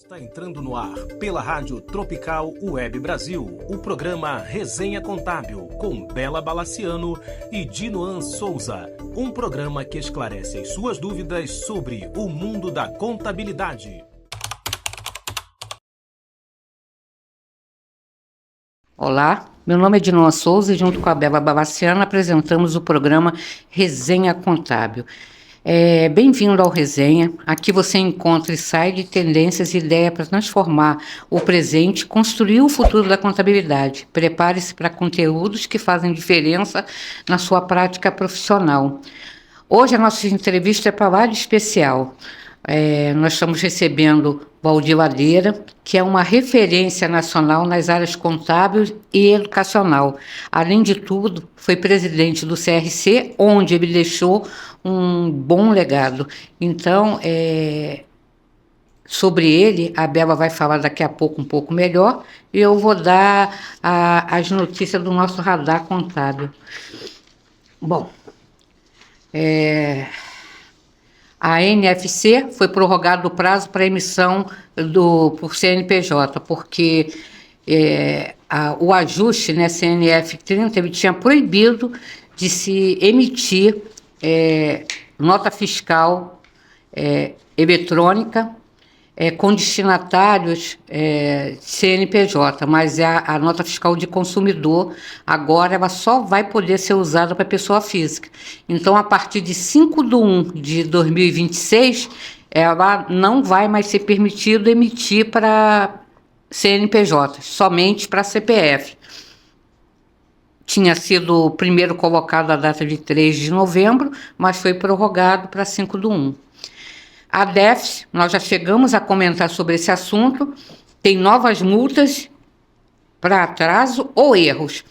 Está entrando no ar, pela Rádio Tropical Web Brasil, o programa Resenha Contábil, com Bela Balaciano e Dinoan Souza. Um programa que esclarece as suas dúvidas sobre o mundo da contabilidade. Olá, meu nome é Dinoan Souza e junto com a Bela Balaciano apresentamos o programa Resenha Contábil. Bem-vindo ao Resenha. Aqui você encontra e sai de tendências e ideias para transformar o presente e construir o futuro da contabilidade. Prepare-se para conteúdos que fazem diferença na sua prática profissional. Hoje a nossa entrevista é para lá de especial. Nós estamos recebendo Valdir Ladeira, que é uma referência nacional nas áreas contábil e educacional. Além de tudo, foi presidente do CRC, onde ele deixou um bom legado. Então, sobre ele, a Bela vai falar daqui a pouco um pouco melhor, e eu vou dar as notícias do nosso radar contábil. Bom, a NFC foi prorrogado o prazo para emissão por CNPJ, porque o ajuste, né, CNF 30, ele tinha proibido de se emitir nota fiscal eletrônica com destinatários CNPJ, mas a nota fiscal de consumidor, agora ela só vai poder ser usada para pessoa física. Então, a partir de 5/1/2026, ela não vai mais ser permitido emitir para CNPJ, somente para CPF. Tinha sido o primeiro colocado a data de 3 de novembro, mas foi prorrogado para 5/1. A DEFES, nós já chegamos a comentar sobre esse assunto, tem novas multas para atraso ou erros.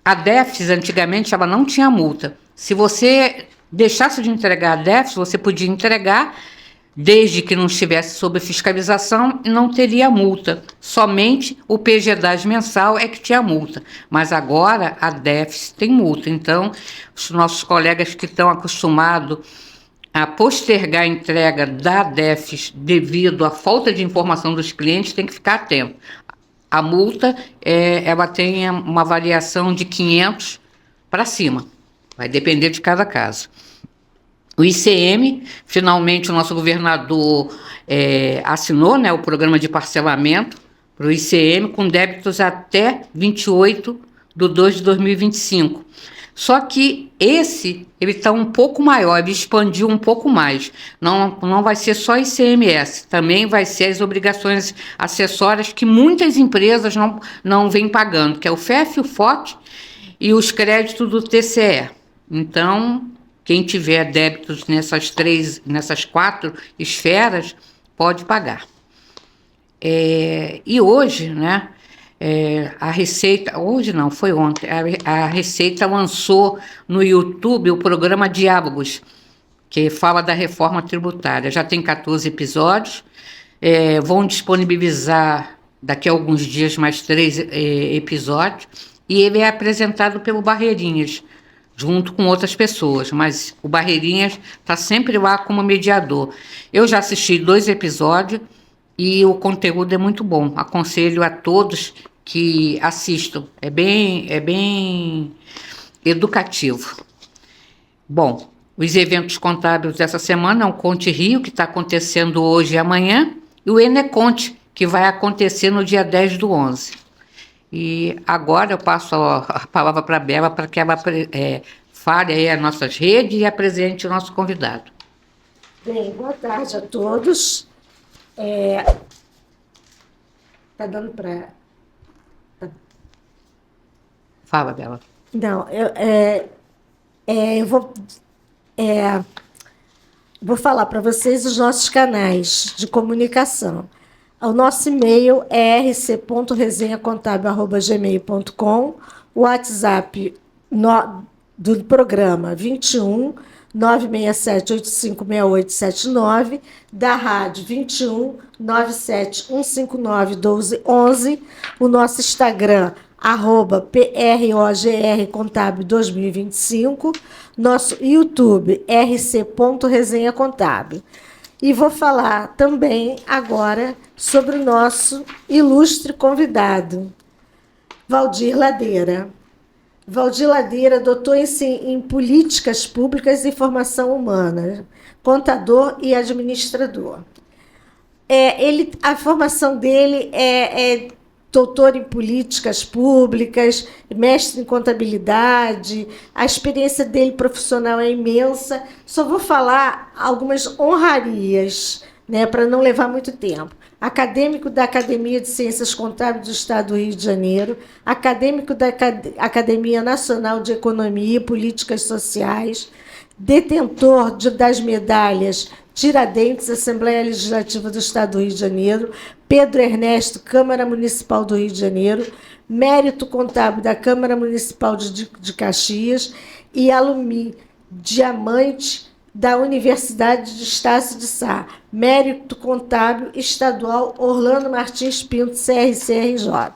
A DEFES, antigamente, ela não tinha multa. Se você deixasse de entregar a DEFES, você podia entregar, desde que não estivesse sob fiscalização, e não teria multa. Somente o PGDAS mensal é que tinha multa. Mas agora a DEFES tem multa. Então, os nossos colegas que estão acostumados a postergar a entrega da DEFES devido à falta de informação dos clientes tem que ficar atento. A multa, ela tem uma variação de 500 para cima. Vai depender de cada caso. O ICM, finalmente o nosso governador assinou, né, o programa de parcelamento para o ICM com débitos até 28/2/2025. Só que ele está um pouco maior, ele expandiu um pouco mais. Não vai ser só ICMS, também vai ser as obrigações acessórias que muitas empresas não vêm pagando, que é o FEF, o FOT e os créditos do TCE. Então, quem tiver débitos nessas 4 esferas, pode pagar. E hoje, né? A Receita, hoje não, foi ontem, a Receita lançou no YouTube o programa Diálogos, que fala da reforma tributária. Já tem 14 episódios, vão disponibilizar daqui a alguns dias mais 3 episódios, e ele é apresentado pelo Barreirinhas, junto com outras pessoas, mas o Barreirinhas está sempre lá como mediador. Eu já assisti 2 episódios e o conteúdo é muito bom, aconselho a todos que assistam, é bem educativo. Bom, os eventos contábeis dessa semana é o Conte Rio, que está acontecendo hoje e amanhã, e o Eneconte, que vai acontecer no dia 10/11. E agora eu passo a palavra para a Bela para que ela fale aí as nossas redes e apresente o nosso convidado. Bem, boa tarde a todos. Tá dando para... Fala, Bela. Não, eu vou falar para vocês os nossos canais de comunicação. O nosso e-mail é rc.resenhacontábil@gmail.com, o WhatsApp do programa 21 967 856879, da rádio 21 97 159 1211, o nosso Instagram @PROGR Contábil 2025, nosso YouTube rc.resenha contábil. E vou falar também agora sobre o nosso ilustre convidado, Valdir Ladeira. Valdir Ladeira doutorou-se em Políticas Públicas e Formação Humana, contador e administrador. A formação dele é doutor em políticas públicas, mestre em contabilidade, a experiência dele profissional é imensa. Só vou falar algumas honrarias, né, para não levar muito tempo. Acadêmico da Academia de Ciências Contábeis do Estado do Rio de Janeiro, acadêmico da Academia Nacional de Economia e Políticas Sociais, detentor das medalhas Tiradentes, Assembleia Legislativa do Estado do Rio de Janeiro, Pedro Ernesto, Câmara Municipal do Rio de Janeiro, mérito contábil da Câmara Municipal de Caxias e alumni diamante da Universidade de Estácio de Sá, mérito contábil estadual Orlando Martins Pinto, CRC-RJ.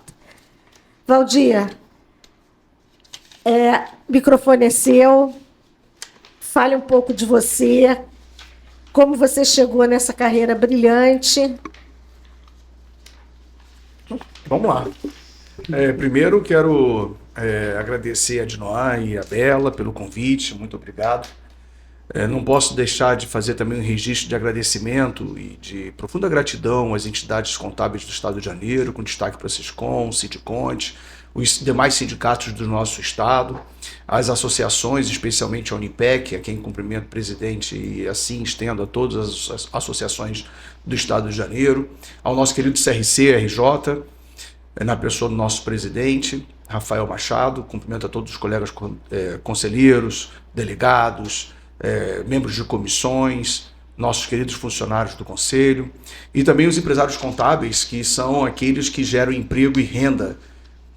Valdir, microfone é seu, fale um pouco de você, como você chegou nessa carreira brilhante. Vamos lá. Primeiro, quero agradecer a Dinoan e a Bela pelo convite, muito obrigado. Não posso deixar de fazer também um registro de agradecimento e de profunda gratidão às entidades contábeis do Estado de Janeiro, com destaque para a Siscom, Sindiconte, os demais sindicatos do nosso Estado, as associações, especialmente a Unipec, a quem cumprimento o presidente e assim estendo a todas as associações do Estado de Janeiro, ao nosso querido CRC-RJ, na pessoa do nosso presidente, Rafael Machado, cumprimento a todos os colegas conselheiros, delegados, membros de comissões, nossos queridos funcionários do Conselho, e também os empresários contábeis, que são aqueles que geram emprego e renda,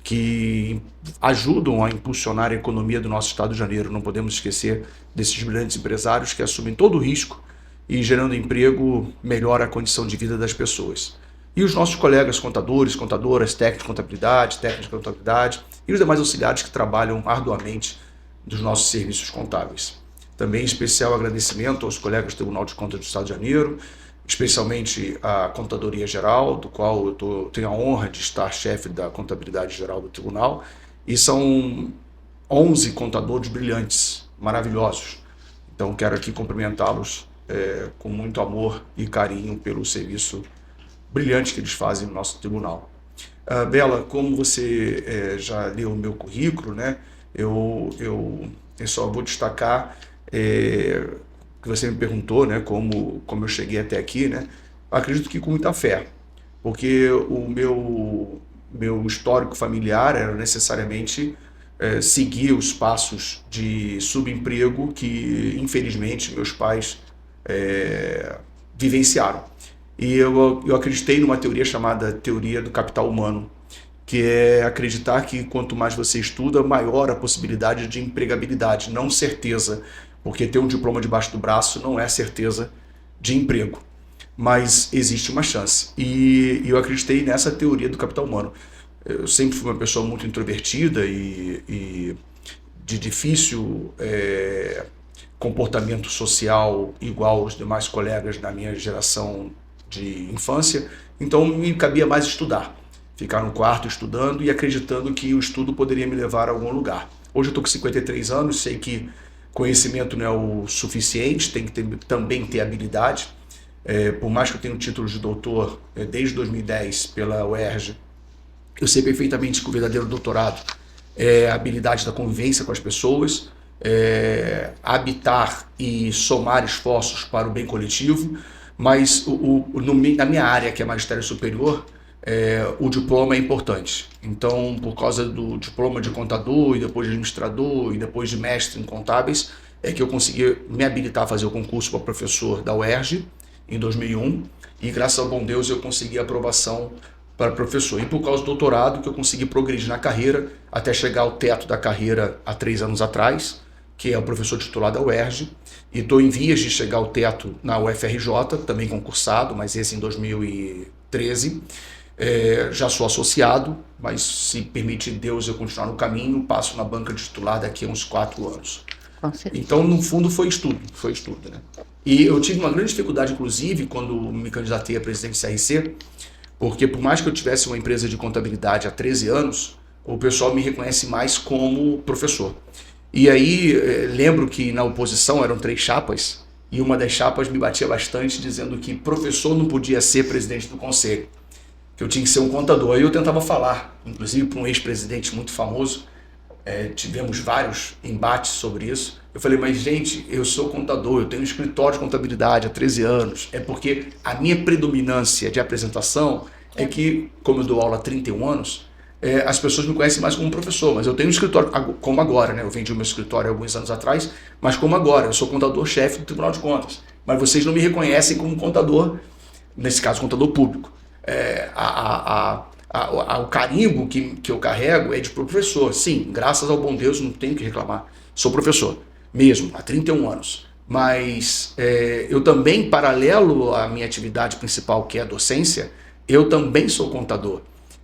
que ajudam a impulsionar a economia do nosso Estado de Janeiro. Não podemos esquecer desses brilhantes empresários que assumem todo o risco e, gerando emprego, melhora a condição de vida das pessoas. E os nossos colegas contadores, contadoras, técnicos de contabilidade e os demais auxiliares que trabalham arduamente dos nossos serviços contábeis. Também especial agradecimento aos colegas do Tribunal de Contas do Estado de Janeiro, especialmente a Contadoria Geral, do qual eu tenho a honra de estar chefe da Contabilidade Geral do Tribunal, e são 11 contadores brilhantes, maravilhosos. Então quero aqui cumprimentá-los com muito amor e carinho pelo serviço brilhante que eles fazem no nosso tribunal. Bela, como você já leu o meu currículo, né, eu só vou destacar que você me perguntou, né, como eu cheguei até aqui, né? Acredito que com muita fé, porque o meu histórico familiar era necessariamente seguir os passos de subemprego que, infelizmente, meus pais vivenciaram. E eu acreditei numa teoria chamada teoria do capital humano, que é acreditar que quanto mais você estuda, maior a possibilidade de empregabilidade, não certeza, porque ter um diploma debaixo do braço não é certeza de emprego, mas existe uma chance. E eu acreditei nessa teoria do capital humano. Eu sempre fui uma pessoa muito introvertida e de difícil comportamento social igual aos demais colegas da minha geração de infância, então me cabia mais estudar, ficar no quarto estudando e acreditando que o estudo poderia me levar a algum lugar. Hoje eu estou com 53 anos, sei que conhecimento não é o suficiente, tem que também ter habilidade. Por mais que eu tenha um título de doutor desde 2010 pela UERJ, eu sei perfeitamente que o verdadeiro doutorado é a habilidade da convivência com as pessoas, habitar e somar esforços para o bem coletivo, mas na minha área, que é magistério superior, o diploma é importante. Então, por causa do diploma de contador, e depois de administrador, e depois de mestre em contábeis, é que eu consegui me habilitar a fazer o concurso para professor da UERJ em 2001, e graças ao bom Deus eu consegui a aprovação para professor. E por causa do doutorado que eu consegui progredir na carreira, até chegar ao teto da carreira há 3 anos atrás, que é o professor titular da UERJ, e estou em vias de chegar ao teto na UFRJ, também concursado, mas esse em 2013. Já sou associado, mas se permite Deus eu continuar no caminho, passo na banca de titular daqui a uns 4 anos. Então, no fundo, foi estudo, né? E eu tive uma grande dificuldade, inclusive, quando me candidatei a presidente do CRC, porque por mais que eu tivesse uma empresa de contabilidade há 13 anos, o pessoal me reconhece mais como professor. E aí, lembro que na oposição eram 3 chapas, e uma das chapas me batia bastante, dizendo que professor não podia ser presidente do conselho, que eu tinha que ser um contador. Aí eu tentava falar, inclusive para um ex-presidente muito famoso, tivemos vários embates sobre isso. Eu falei, mas gente, eu sou contador, eu tenho um escritório de contabilidade há 13 anos. É porque a minha predominância de apresentação é que, como eu dou aula há 31 anos, as pessoas me conhecem mais como professor, mas eu tenho um escritório, como agora, né? Eu vendi o meu escritório há alguns anos atrás, mas como agora, eu sou contador-chefe do Tribunal de Contas. Mas vocês não me reconhecem como contador, nesse caso, contador público. O carimbo que eu carrego é de professor. Sim, graças ao bom Deus, não tenho que reclamar. Sou professor, mesmo, há 31 anos. Mas eu também, paralelo à minha atividade principal, que é a docência, eu também sou contador.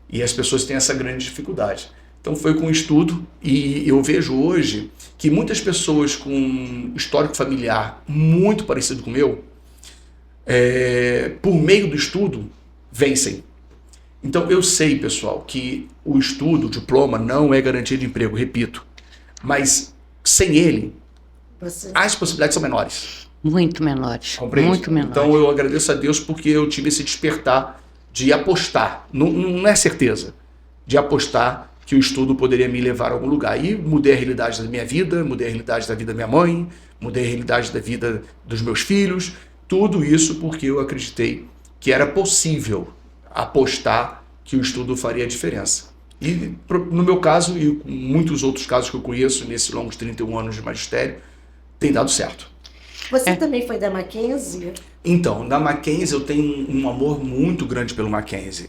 E as pessoas têm essa grande dificuldade. Então foi com estudo, e eu vejo hoje que muitas pessoas com histórico familiar muito parecido com o meu, por meio do estudo, vencem. Então eu sei, pessoal, que o estudo, o diploma, não é garantia de emprego, repito. Mas sem ele, as possibilidades são menores. Muito menores. Compreende? Muito menores. Então eu agradeço a Deus porque eu tive esse despertar de apostar, não é certeza, de apostar que o estudo poderia me levar a algum lugar. E mudei a realidade da minha vida, mudei a realidade da vida da minha mãe, mudei a realidade da vida dos meus filhos, tudo isso porque eu acreditei que era possível apostar que o estudo faria a diferença. E no meu caso, e com muitos outros casos que eu conheço nesses longos 31 anos de magistério, tem dado certo. Você também foi da Mackenzie? Então, na Mackenzie eu tenho um amor muito grande pelo Mackenzie.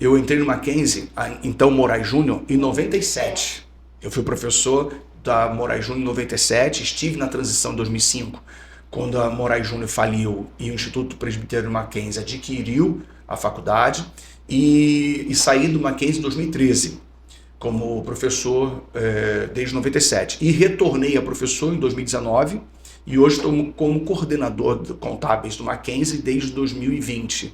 Eu entrei no Mackenzie, então Moraes Júnior, em 97. Eu fui professor da Moraes Júnior em 97, estive na transição em 2005, quando a Moraes Júnior faliu e o Instituto Presbiteriano Mackenzie adquiriu a faculdade, e saí do Mackenzie em 2013 como professor desde 97. E retornei a professor em 2019, e hoje estou como coordenador de contábeis do Mackenzie desde 2020.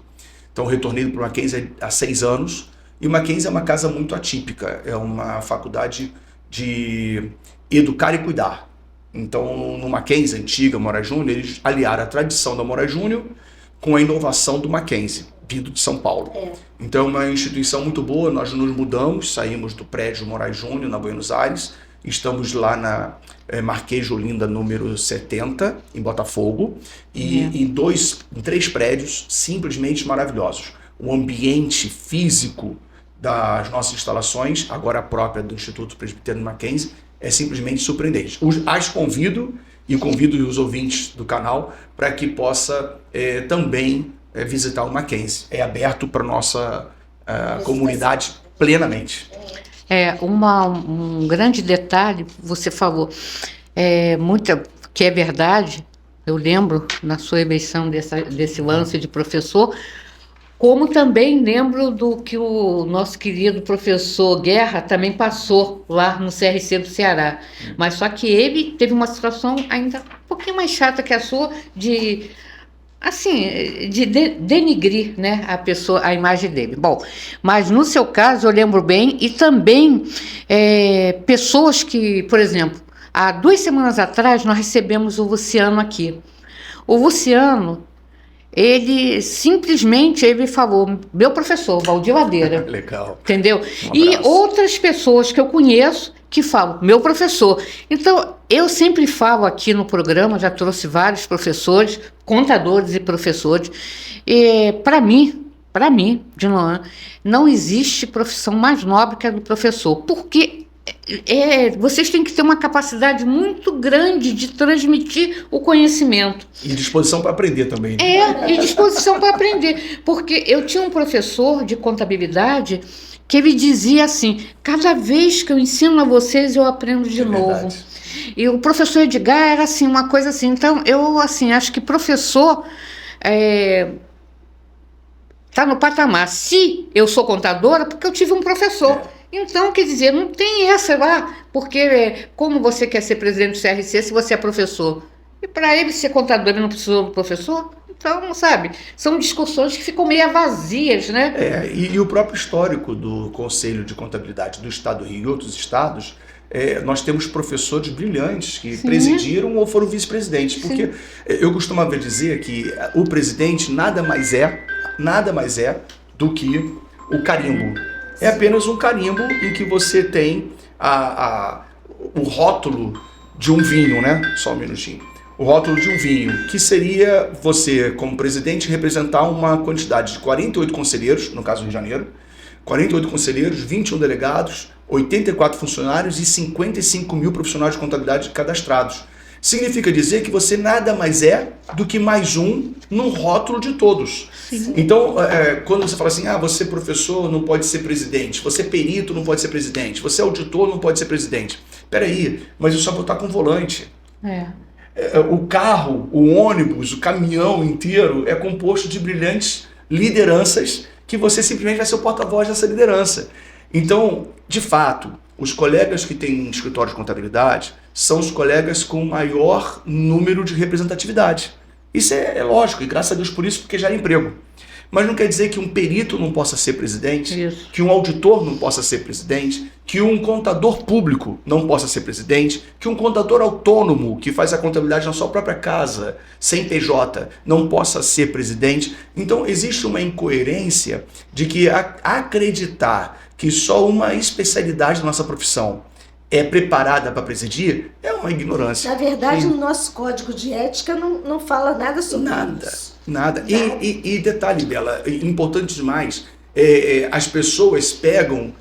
Então retornei para o Mackenzie há 6 anos, e o Mackenzie é uma casa muito atípica, é uma faculdade de educar e cuidar. Então no Mackenzie, antiga Moraes Júnior, eles aliaram a tradição da Moraes Júnior com a inovação do Mackenzie, vindo de São Paulo. Então é uma instituição muito boa, nós nos mudamos, saímos do prédio Moraes Júnior, na Buenos Aires, estamos lá na Marquês de Olinda, número 70, em Botafogo, e em 3 prédios simplesmente maravilhosos. O ambiente físico das nossas instalações, agora própria do Instituto Presbiteriano Mackenzie, é simplesmente surpreendente. As convido, e convido os ouvintes do canal, para que possa também visitar o Mackenzie. É aberto para a nossa comunidade plenamente. Um grande detalhe, você falou, que é verdade, eu lembro na sua eleição desse lance de professor, como também lembro do que o nosso querido professor Guerra também passou lá no CRC do Ceará. Mas só que ele teve uma situação ainda um pouquinho mais chata que a sua, de denigrir, né, a pessoa, a imagem dele. Bom, mas no seu caso eu lembro bem, e também pessoas que, por exemplo, há 2 semanas atrás nós recebemos o Luciano aqui. O Luciano, ele simplesmente falou, meu professor, Valdir Ladeira. Legal. Entendeu? E outras pessoas que eu conheço que falam, meu professor. Então, eu sempre falo aqui no programa, já trouxe vários professores, contadores e professores, e para mim, Dinoan, não existe profissão mais nobre que a do professor, porque vocês têm que ter uma capacidade muito grande de transmitir o conhecimento. E disposição para aprender também. Né? E disposição para aprender. Porque eu tinha um professor de contabilidade que ele dizia assim, cada vez que eu ensino a vocês, eu aprendo de novo. Verdade. E o professor Edgar era assim, uma coisa assim. Então, eu acho que professor está no patamar. Se eu sou contadora, porque eu tive um professor. Então, quer dizer, não tem essa lá, porque como você quer ser presidente do CRC se você é professor? E para ele ser contador, ele não precisou do professor? Então, sabe, são discussões que ficam meio vazias, né? E o próprio histórico do Conselho de Contabilidade do Estado do Rio e outros estados, nós temos professores brilhantes que presidiram ou foram vice-presidentes, porque eu costumava dizer que o presidente nada mais é do que o carimbo. É apenas um carimbo em que você tem o rótulo de um vinho, né? Só um minutinho. O rótulo de um vinho, que seria você, como presidente, representar uma quantidade de 48 conselheiros, no caso do Rio de Janeiro, 48 conselheiros, 21 delegados, 84 funcionários e 55 mil profissionais de contabilidade cadastrados. Significa dizer que você nada mais é do que mais um no rótulo de todos. Sim. Então, quando você fala assim, você professor não pode ser presidente, você perito não pode ser presidente, você auditor não pode ser presidente. Peraí, mas eu só vou estar com volante. O carro, o ônibus, o caminhão inteiro é composto de brilhantes lideranças que você simplesmente vai ser o porta-voz dessa liderança. Então, de fato, os colegas que têm escritório de contabilidade são os colegas com maior número de representatividade. Isso é lógico, e graças a Deus por isso, porque gera emprego. Mas não quer dizer que um perito não possa ser presidente, que um auditor não possa ser presidente, que um contador público não possa ser presidente, que um contador autônomo que faz a contabilidade na sua própria casa, sem PJ, não possa ser presidente. Então existe uma incoerência de que acreditar que só uma especialidade da nossa profissão é preparada para presidir é uma ignorância. Na verdade, o nosso código de ética não fala nada sobre isso. Nada. E detalhe dela, importante demais, as pessoas pegam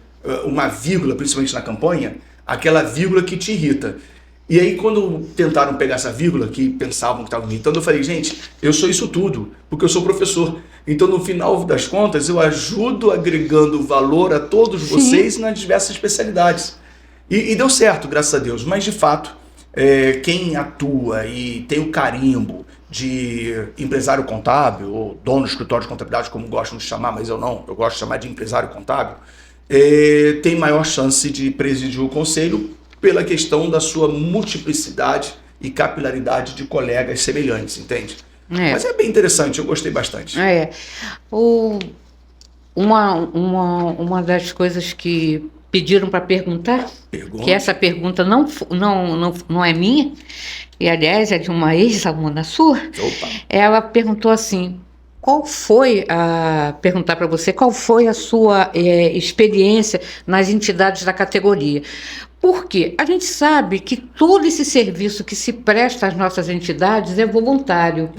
uma vírgula, principalmente na campanha, aquela vírgula que te irrita. E aí, quando tentaram pegar essa vírgula, que pensavam que estavam irritando, eu falei, gente, eu sou isso tudo, porque eu sou professor. Então, no final das contas, eu ajudo agregando valor a todos vocês nas diversas especialidades. E deu certo, graças a Deus. Mas, de fato, quem atua e tem o carimbo de empresário contábil, ou dono do escritório de contabilidade, como gostam de chamar, mas eu não, eu gosto de chamar de empresário contábil, tem maior chance de presidir o conselho pela questão da sua multiplicidade e capilaridade de colegas semelhantes, entende? Mas é bem interessante, eu gostei bastante. Uma das coisas que pediram para perguntar, que essa pergunta não é minha, e aliás é de uma ex-aluna sua. Ela perguntou assim, perguntar para você qual foi a sua experiência nas entidades da categoria. Porque a gente sabe que todo esse serviço que se presta às nossas entidades é voluntário.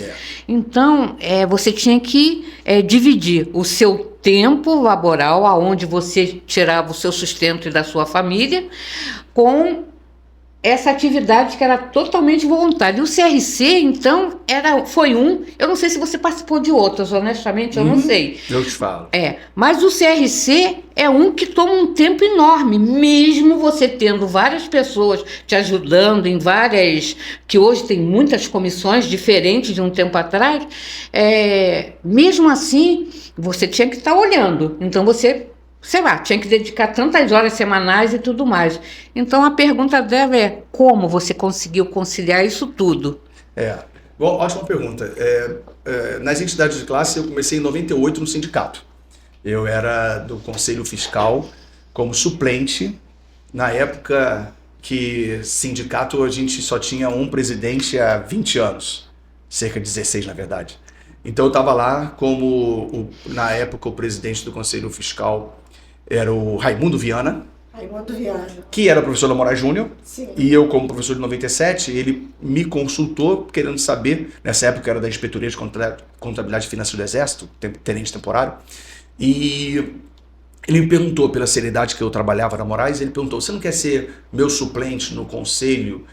Então, você tinha que dividir o seu tempo laboral, aonde você tirava o seu sustento e da sua família, com essa atividade que era totalmente voluntária. E o CRC, então, foi eu não sei se você participou de outros, honestamente, eu não sei. Eu te falo. Mas o CRC é um que toma um tempo enorme, mesmo você tendo várias pessoas te ajudando em várias, que hoje tem muitas comissões diferentes de um tempo atrás, mesmo assim, você tinha que estar olhando. Então, você, tinha que dedicar tantas horas semanais e tudo mais. Então, a pergunta dela é como você conseguiu conciliar isso tudo? Bom, ótima pergunta. Nas entidades de classe, eu comecei em 98 no sindicato. Eu era do Conselho Fiscal como suplente. Na época que sindicato a gente só tinha um presidente há 20 anos. Cerca de 16, na verdade. Então, eu estava lá como, na época, o presidente do Conselho Fiscal era o Raimundo Viana, que era professor da Moraes Júnior, e eu, como professor de 97, ele me consultou querendo saber, nessa época eu era da Inspetoria de Contabilidade Financeira do Exército, tenente temporário, e ele me perguntou, pela seriedade que eu trabalhava na Moraes, ele perguntou, você não quer ser meu suplente no conselho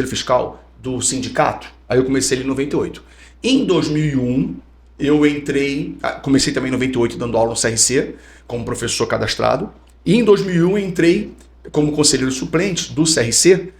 fiscal do sindicato? Aí eu comecei ali em 98. Em 2001, eu comecei também em 98 dando aula no CRC, como professor cadastrado, e em 2001 entrei como conselheiro suplente do CRC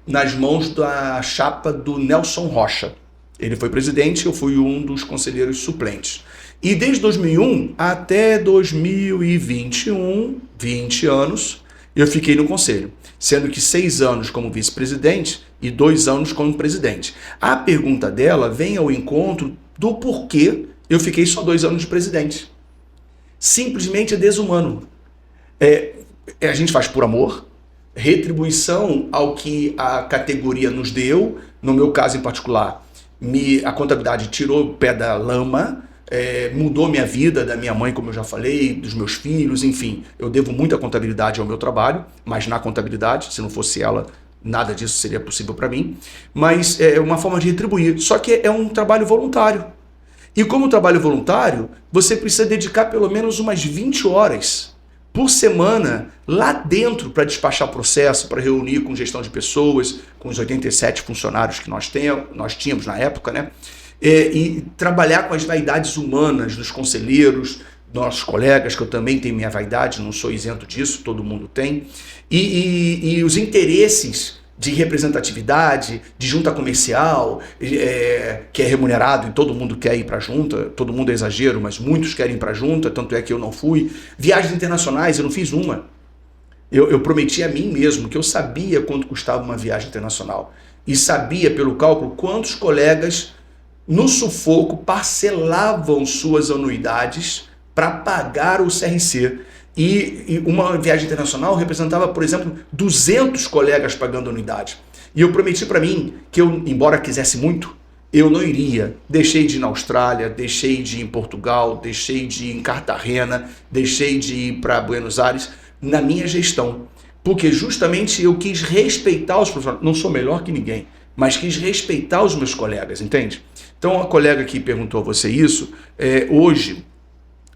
nas mãos da chapa do Nelson Rocha. Ele foi presidente, eu fui um dos conselheiros suplentes. E desde 2001 até 2021, 20 anos, eu fiquei no conselho, sendo que 6 anos como vice-presidente e 2 anos como presidente. A pergunta dela vem ao encontro do porquê eu fiquei só 2 anos de presidente. Simplesmente é desumano. A gente faz por amor, retribuição ao que a categoria nos deu. No meu caso em particular, a contabilidade tirou o pé da lama, mudou minha vida, da minha mãe, como eu já falei, dos meus filhos, enfim. Eu devo muita contabilidade ao meu trabalho, mas na contabilidade, se não fosse ela, nada disso seria possível para mim. Mas é uma forma de retribuir. Só que é um trabalho voluntário. E como trabalho voluntário, você precisa dedicar pelo menos umas 20 horas por semana lá dentro para despachar processo, para reunir com gestão de pessoas, com os 87 funcionários que nós tínhamos na época, né? E trabalhar com as vaidades humanas dos conselheiros, nossos colegas, que eu também tenho minha vaidade, não sou isento disso, todo mundo tem, e os interesses de representatividade, de junta comercial, que é remunerado e todo mundo quer ir para a junta, todo mundo é exagero, mas muitos querem ir para a junta, tanto é que eu não fui. Viagens internacionais, eu não fiz uma. Eu prometi a mim mesmo que eu sabia quanto custava uma viagem internacional e sabia pelo cálculo quantos colegas no sufoco parcelavam suas anuidades para pagar o CRC. E uma viagem internacional representava, por exemplo, 200 colegas pagando anuidade. E eu prometi para mim que eu, embora quisesse muito, eu não iria. Deixei de ir na Austrália, deixei de ir em Portugal, deixei de ir em Cartagena, deixei de ir para Buenos Aires na minha gestão. Porque justamente eu quis respeitar os profissionais. Não sou melhor que ninguém, mas quis respeitar os meus colegas, entende? Então a colega que perguntou a você isso, hoje,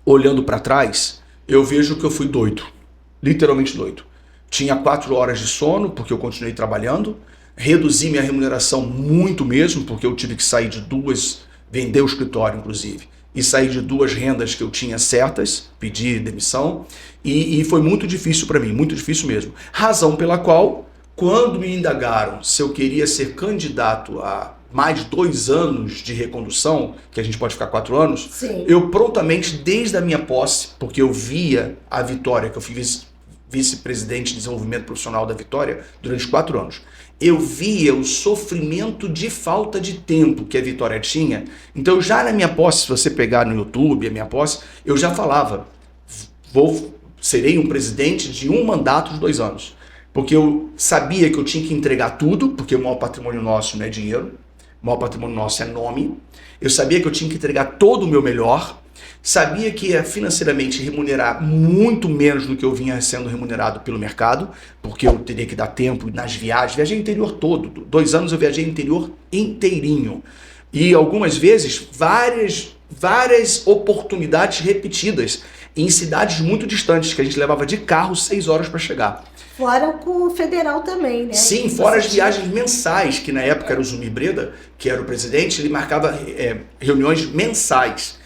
olhando para trás, eu vejo que eu fui doido, literalmente doido. Tinha 4 horas de sono, porque eu continuei trabalhando, reduzi minha remuneração muito mesmo, porque eu tive que sair de 2, vender o escritório inclusive, e sair de 2 rendas que eu tinha certas, pedir demissão, e foi muito difícil para mim, muito difícil mesmo. Razão pela qual, quando me indagaram se eu queria ser candidato a mais 2 anos de recondução, que a gente pode ficar 4 anos, Sim. Eu prontamente, desde a minha posse, porque eu via a Vitória, que eu fui vice-presidente de desenvolvimento profissional da Vitória durante 4 anos, eu via o sofrimento de falta de tempo que a Vitória tinha. Então já na minha posse, se você pegar no YouTube a minha posse, eu já falava, serei um presidente de um mandato de 2 anos. Porque eu sabia que eu tinha que entregar tudo, porque o maior patrimônio nosso não é dinheiro, o maior patrimônio nosso é nome. Eu sabia que eu tinha que entregar todo o meu melhor. Sabia que ia financeiramente remunerar muito menos do que eu vinha sendo remunerado pelo mercado, porque eu teria que dar tempo nas viagens. Viajei o interior todo. 2 anos eu viajei o interior inteirinho. E algumas vezes, várias oportunidades repetidas em cidades muito distantes, que a gente levava de carro 6 horas para chegar. Fora com o federal também, né? Sim, fora as viagens mensais, que na época era o Zumbi Breda, que era o presidente, ele marcava reuniões mensais,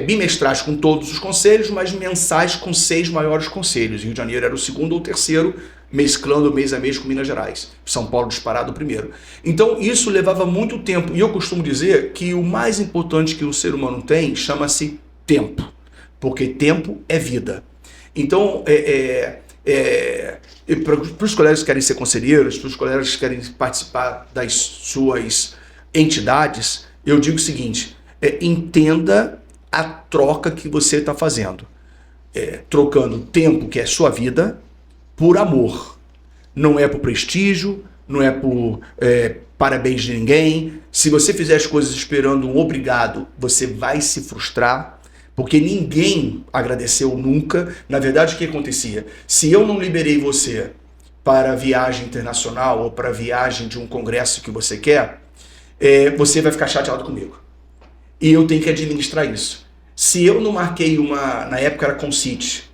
bimestrais com todos os conselhos, mas mensais com 6 maiores conselhos. Rio de Janeiro era o 2º ou 3º, mesclando mês a mês com Minas Gerais. São Paulo disparado o 1º. Então isso levava muito tempo, e eu costumo dizer que o mais importante que o ser humano tem chama-se tempo, porque tempo é vida. Então, para os colegas que querem ser conselheiros, para os colegas que querem participar das suas entidades, eu digo o seguinte, entenda a troca que você está fazendo. Trocando tempo, que é sua vida, por amor. Não é por prestígio, não é por parabéns de ninguém. Se você fizer as coisas esperando um obrigado, você vai se frustrar. Porque ninguém agradeceu nunca. Na verdade, o que acontecia? Se eu não liberei você para a viagem internacional ou para a viagem de um congresso que você quer, você vai ficar chateado comigo. E eu tenho que administrar isso. Se eu não marquei na época era Concite,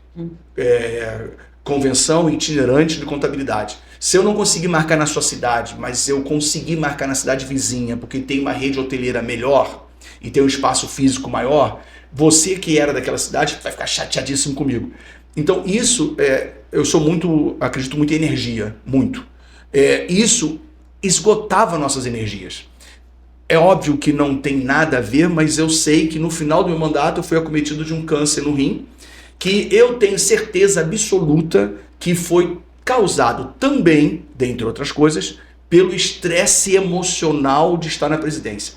Convenção Itinerante de Contabilidade. Se eu não conseguir marcar na sua cidade, mas eu consegui marcar na cidade vizinha, porque tem uma rede hoteleira melhor e tem um espaço físico maior, você que era daquela cidade vai ficar chateadíssimo comigo. Então isso, eu acredito muito em energia, muito. Isso esgotava nossas energias. É óbvio que não tem nada a ver, mas eu sei que no final do meu mandato eu fui acometido de um câncer no rim, que eu tenho certeza absoluta que foi causado também, dentre outras coisas, pelo estresse emocional de estar na presidência.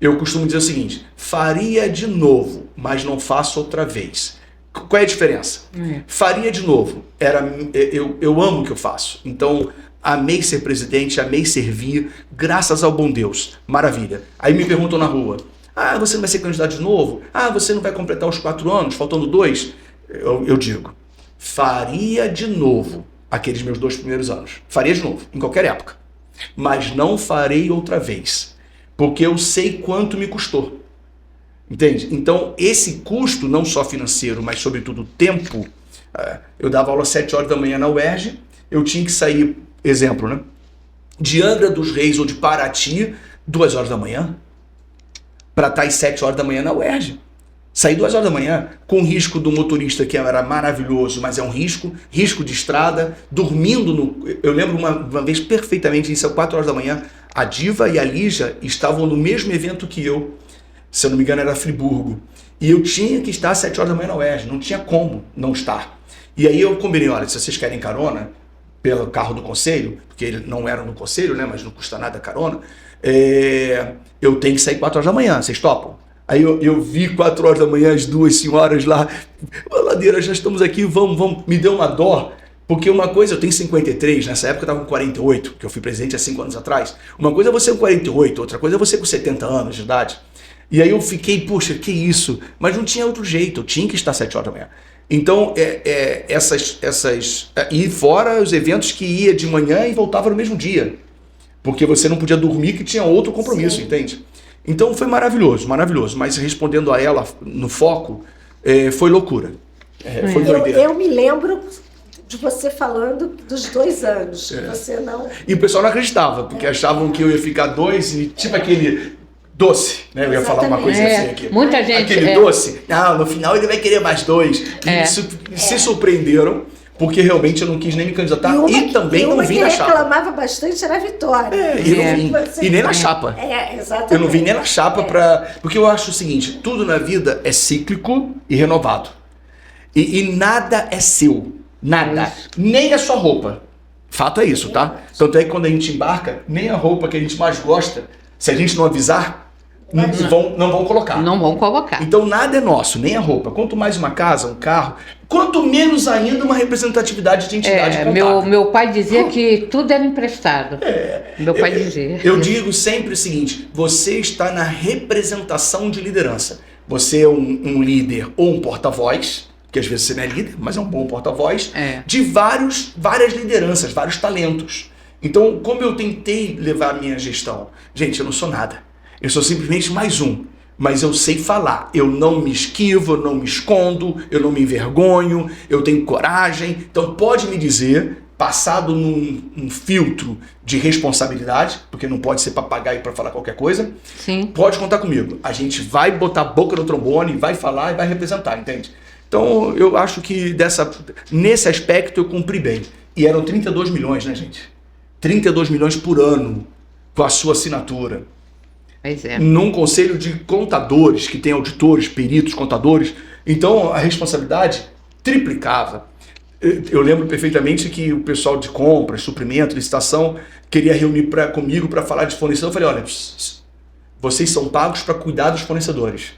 Eu costumo dizer o seguinte: faria de novo, mas não faço outra vez. Qual é a diferença? Faria de novo. Eu amo o que eu faço. Então, amei ser presidente, amei servir, graças ao bom Deus. Maravilha. Aí me perguntam na rua: ah, você não vai ser candidato de novo? Ah, você não vai completar os 4 anos, faltando 2? Eu digo, faria de novo aqueles meus 2 primeiros anos. Faria de novo, em qualquer época. Mas não farei outra vez. Porque eu sei quanto me custou. Entende? Então, esse custo, não só financeiro, mas sobretudo tempo. Eu dava aula às 7 horas da manhã na UERJ, eu tinha que sair, exemplo, né? De Angra dos Reis ou de Paraty, 2 horas da manhã, para estar às 7 horas da manhã na UERJ. Saí 2 horas da manhã, com o risco do motorista, que era maravilhoso, mas é um risco de estrada, dormindo no... Eu lembro uma vez perfeitamente, isso às 4 horas da manhã, a Diva e a Lígia estavam no mesmo evento que eu, se eu não me engano era Friburgo, e eu tinha que estar às 7 horas da manhã na UERJ, não tinha como não estar. E aí eu combinei, olha, se vocês querem carona pelo carro do conselho, porque eles não eram no conselho, né, mas não custa nada a carona, eu tenho que sair 4 horas da manhã, vocês topam? Aí eu vi 4 horas da manhã as 2 senhoras lá, Ladeira, já estamos aqui, vamos, me deu uma dó, porque uma coisa, eu tenho 53, nessa época eu estava com 48, que eu fui presidente há 5 anos atrás, uma coisa é você com 48, outra coisa é você com 70 anos de idade, e aí eu fiquei, poxa, que isso, mas não tinha outro jeito, eu tinha que estar às 7 horas da manhã. Então, e fora os eventos que ia de manhã e voltava no mesmo dia, porque você não podia dormir que tinha outro compromisso, entende? Então foi maravilhoso, maravilhoso, mas respondendo a ela no foco, foi loucura, foi doideira. Eu me lembro de você falando dos 2 anos, que você não... E o pessoal não acreditava, porque achavam que eu ia ficar 2 e tipo aquele doce, né? Eu ia falar uma coisa assim aqui. Muita gente... Aquele doce, no final ele vai querer mais 2. E se surpreenderam, porque realmente eu não quis nem me candidatar e também não vim na chapa. que reclamava bastante era a Vitória. E não vim. E nem na chapa. Exatamente. Eu não vim nem na chapa porque eu acho o seguinte, tudo na vida é cíclico e renovado. E nada é seu. Nada. Nem a sua roupa. Fato é isso, tá? Tanto é que quando a gente embarca, nem a roupa que a gente mais gosta, se a gente não avisar, não vão colocar. Não vão colocar. Então nada é nosso, nem a roupa. Quanto mais uma casa, um carro, quanto menos ainda uma representatividade de identidade. Meu pai dizia que tudo era emprestado. Meu pai dizia. Eu digo sempre o seguinte, você está na representação de liderança. Você é um líder ou um porta-voz, que às vezes você não é líder, mas é um bom porta-voz, de várias lideranças, vários talentos. Então, como eu tentei levar a minha gestão? Gente, eu não sou nada. Eu sou simplesmente mais um. Mas eu sei falar. Eu não me esquivo, eu não me escondo, eu não me envergonho, eu tenho coragem. Então, pode me dizer, passado num filtro de responsabilidade, porque não pode ser papagaio para falar qualquer coisa, Sim. Pode contar comigo. A gente vai botar a boca no trombone, vai falar e vai representar, entende? Então, eu acho que nesse aspecto eu cumpri bem. E eram 32 milhões, né, gente? 32 milhões por ano com a sua assinatura. Pois é. Num conselho de contadores, que tem auditores, peritos, contadores. Então, a responsabilidade triplicava. Eu lembro perfeitamente que o pessoal de compras, suprimento, licitação, queria reunir comigo para falar de fornecedor. Eu falei, olha, vocês são pagos para cuidar dos fornecedores.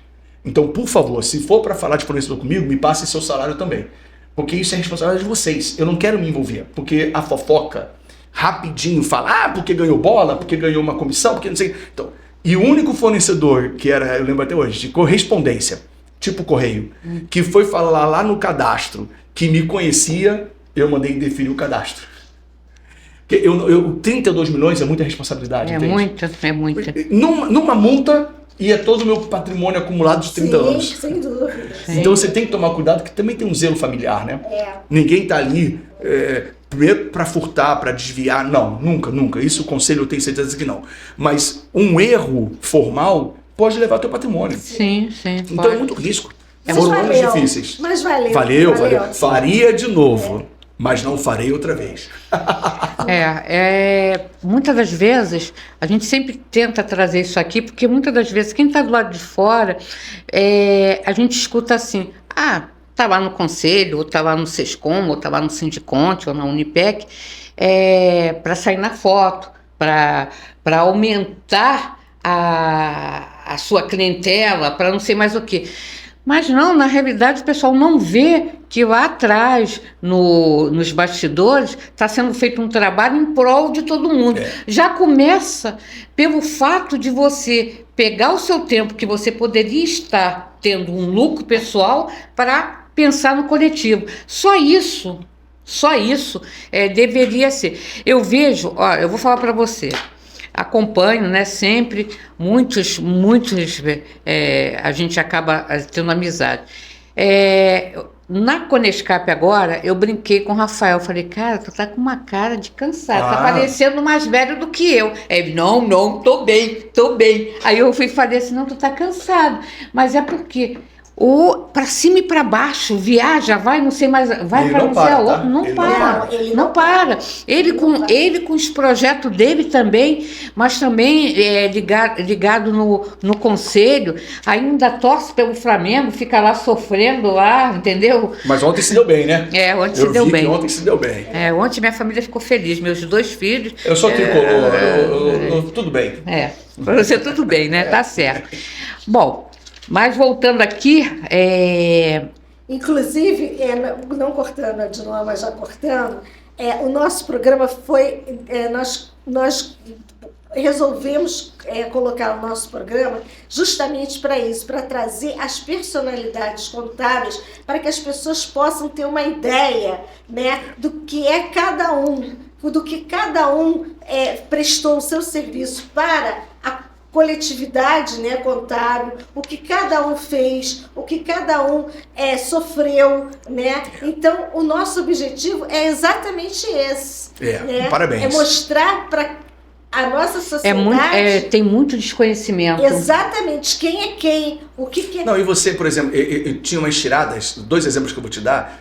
Então, por favor, se for para falar de fornecedor comigo, me passe seu salário também. Porque isso é responsabilidade de vocês. Eu não quero me envolver. Porque a fofoca, rapidinho, fala, porque ganhou bola, porque ganhou uma comissão, porque não sei. Então, e o único fornecedor que era, eu lembro até hoje, de correspondência, tipo correio, que foi falar lá no cadastro, que me conhecia, eu mandei definir o cadastro. 32 milhões é muita responsabilidade, entende? É muita. Numa multa, ia todo o meu patrimônio acumulado de 30 anos. Sem dúvida. Então você tem que tomar cuidado, que também tem um zelo familiar, né? Ninguém está ali primeiro para furtar, para desviar. Não, nunca. Isso o conselho eu tenho certeza que não. Mas um erro formal pode levar teu patrimônio. Sim. Então pode. É muito risco. Mas Foram valeu, anos difíceis. Mas valeu. Valeu. Faria de novo, mas não farei outra vez. Muitas das vezes, a gente sempre tenta trazer isso aqui, porque muitas das vezes quem está do lado de fora, a gente escuta assim, tá lá no conselho, ou tá lá no Sescom, ou tá lá no Sindiconte, ou na Unipec, para sair na foto, para aumentar a sua clientela, para não sei mais o quê. Mas não, na realidade o pessoal não vê que lá atrás, nos bastidores, está sendo feito um trabalho em prol de todo mundo. Já começa pelo fato de você pegar o seu tempo que você poderia estar tendo um lucro pessoal para pensar no coletivo. Só isso deveria ser. Eu vejo, eu vou falar para você, acompanho, né, sempre, muitos, a gente acaba tendo amizade. Na Conescap agora, eu brinquei com o Rafael, falei, cara, tu tá com uma cara de cansado, tá parecendo mais velho do que eu. Ele, não, tô bem. Aí eu falei assim, não, tu tá cansado, mas é porque... para cima e para baixo, viaja, vai, não sei mais, vai para não sei aonde, não para. Ele com os projetos dele também, mas também ligado no conselho, ainda torce pelo Flamengo, fica lá sofrendo lá, entendeu? Mas ontem se deu bem, né? Ontem se deu bem. Ontem se deu bem. Ontem minha família ficou feliz, meus 2 filhos. Eu sou tricolor, tudo bem. Para você tudo bem, né? Tá certo. Bom, mas voltando aqui, inclusive, não cortando a Dinoa, mas já cortando, o nosso programa foi, nós resolvemos colocar o nosso programa justamente para isso, para trazer as personalidades contábeis, para que as pessoas possam ter uma ideia, né, do que cada um prestou o seu serviço para a coletividade, né, contábil, o que cada um fez, o que cada um sofreu, né? Então, o nosso objetivo é exatamente esse. Né? Parabéns. É mostrar para a nossa sociedade... tem muito desconhecimento. Exatamente. Quem é quem, o que é... Não, e você, por exemplo, eu tinha umas tiradas, 2 exemplos que eu vou te dar.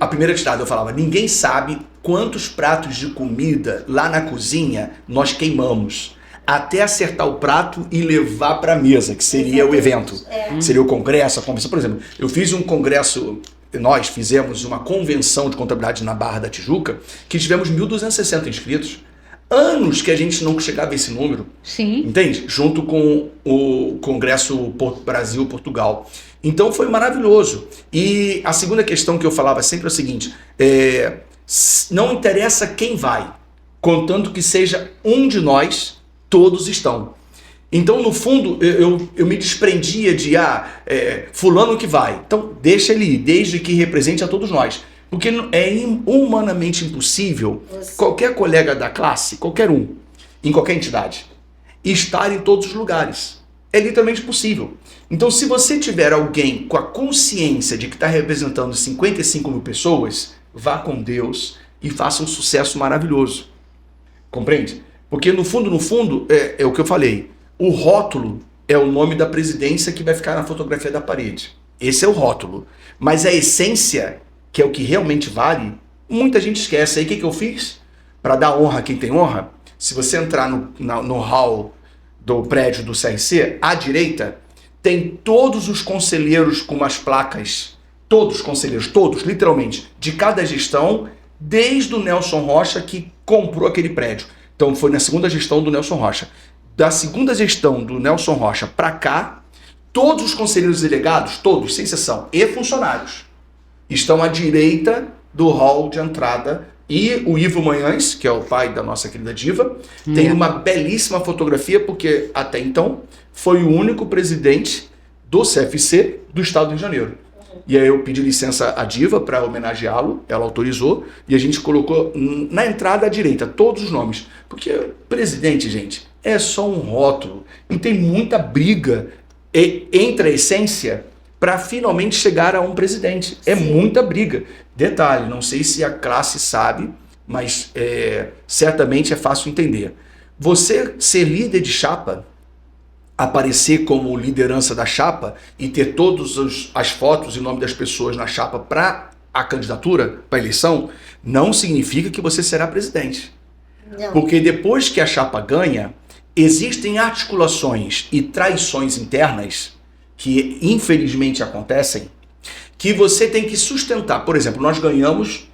A primeira tirada eu falava, ninguém sabe quantos pratos de comida lá na cozinha nós queimamos até acertar o prato e levar para a mesa, que seria o evento. Seria o congresso, a convenção. Por exemplo, eu fiz um congresso, nós fizemos uma convenção de contabilidade na Barra da Tijuca, que tivemos 1.260 inscritos. Anos que a gente não chegava a esse número. Sim. Entende? Junto com o Congresso Brasil-Portugal. Então foi maravilhoso. E a segunda questão que eu falava sempre é o seguinte, não interessa quem vai, contanto que seja um de nós, todos estão. Então, no fundo, eu me desprendia de, fulano que vai. Então, deixa ele ir, desde que represente a todos nós. Porque é humanamente impossível qualquer colega da classe, qualquer um, em qualquer entidade, estar em todos os lugares. É literalmente possível. Então, se você tiver alguém com a consciência de que está representando 55 mil pessoas, vá com Deus e faça um sucesso maravilhoso. Compreende? Porque no fundo, é o que eu falei. O rótulo é o nome da presidência que vai ficar na fotografia da parede. Esse é o rótulo. Mas a essência, que é o que realmente vale, muita gente esquece. Aí o que eu fiz? Para dar honra a quem tem honra, se você entrar no hall do prédio do CRC, à direita, tem todos os conselheiros com umas placas, todos os conselheiros, todos, literalmente, de cada gestão, desde o Nelson Rocha que comprou aquele prédio. Então foi na segunda gestão do Nelson Rocha. Da segunda gestão do Nelson Rocha para cá, todos os conselheiros delegados, todos, sem exceção, e funcionários, estão à direita do hall de entrada. E o Ivo Manhães, que é o pai da nossa querida diva, tem uma belíssima fotografia, porque até então foi o único presidente do CFC do estado do Rio de Janeiro. E aí eu pedi licença à diva para homenageá-lo, ela autorizou, e a gente colocou na entrada à direita todos os nomes. Porque presidente, gente, é só um rótulo. E tem muita briga entre a essência para finalmente chegar a um presidente. É muita briga. Detalhe, não sei se a classe sabe, mas certamente é fácil entender. Você ser líder de chapa, aparecer como liderança da chapa e ter todas as fotos e nome das pessoas na chapa para a candidatura, para a eleição, não significa que você será presidente. Não. Porque depois que a chapa ganha, existem articulações e traições internas que infelizmente acontecem, que você tem que sustentar. Por exemplo, nós ganhamos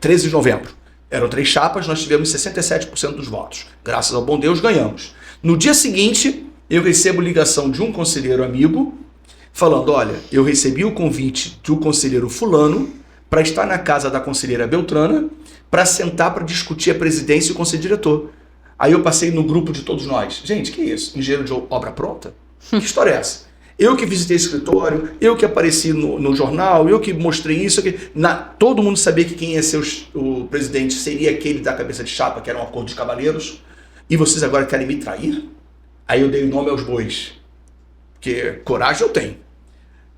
13 de novembro. Eram 3 chapas, nós tivemos 67% dos votos. Graças ao bom Deus, ganhamos. No dia seguinte, eu recebo ligação de um conselheiro amigo falando, olha, eu recebi o convite do conselheiro fulano para estar na casa da conselheira Beltrana para sentar para discutir a presidência e o conselho diretor. Aí eu passei no grupo de todos nós. Gente, que isso? Engenheiro de obra pronta? Que história é essa? Eu que visitei esse escritório, eu que apareci no jornal, eu que mostrei isso. Todo mundo sabia que quem ia ser o presidente seria aquele da cabeça de chapa, que era um acordo dos cavaleiros. E vocês agora querem me trair? Aí eu dei o nome aos bois. Porque coragem eu tenho.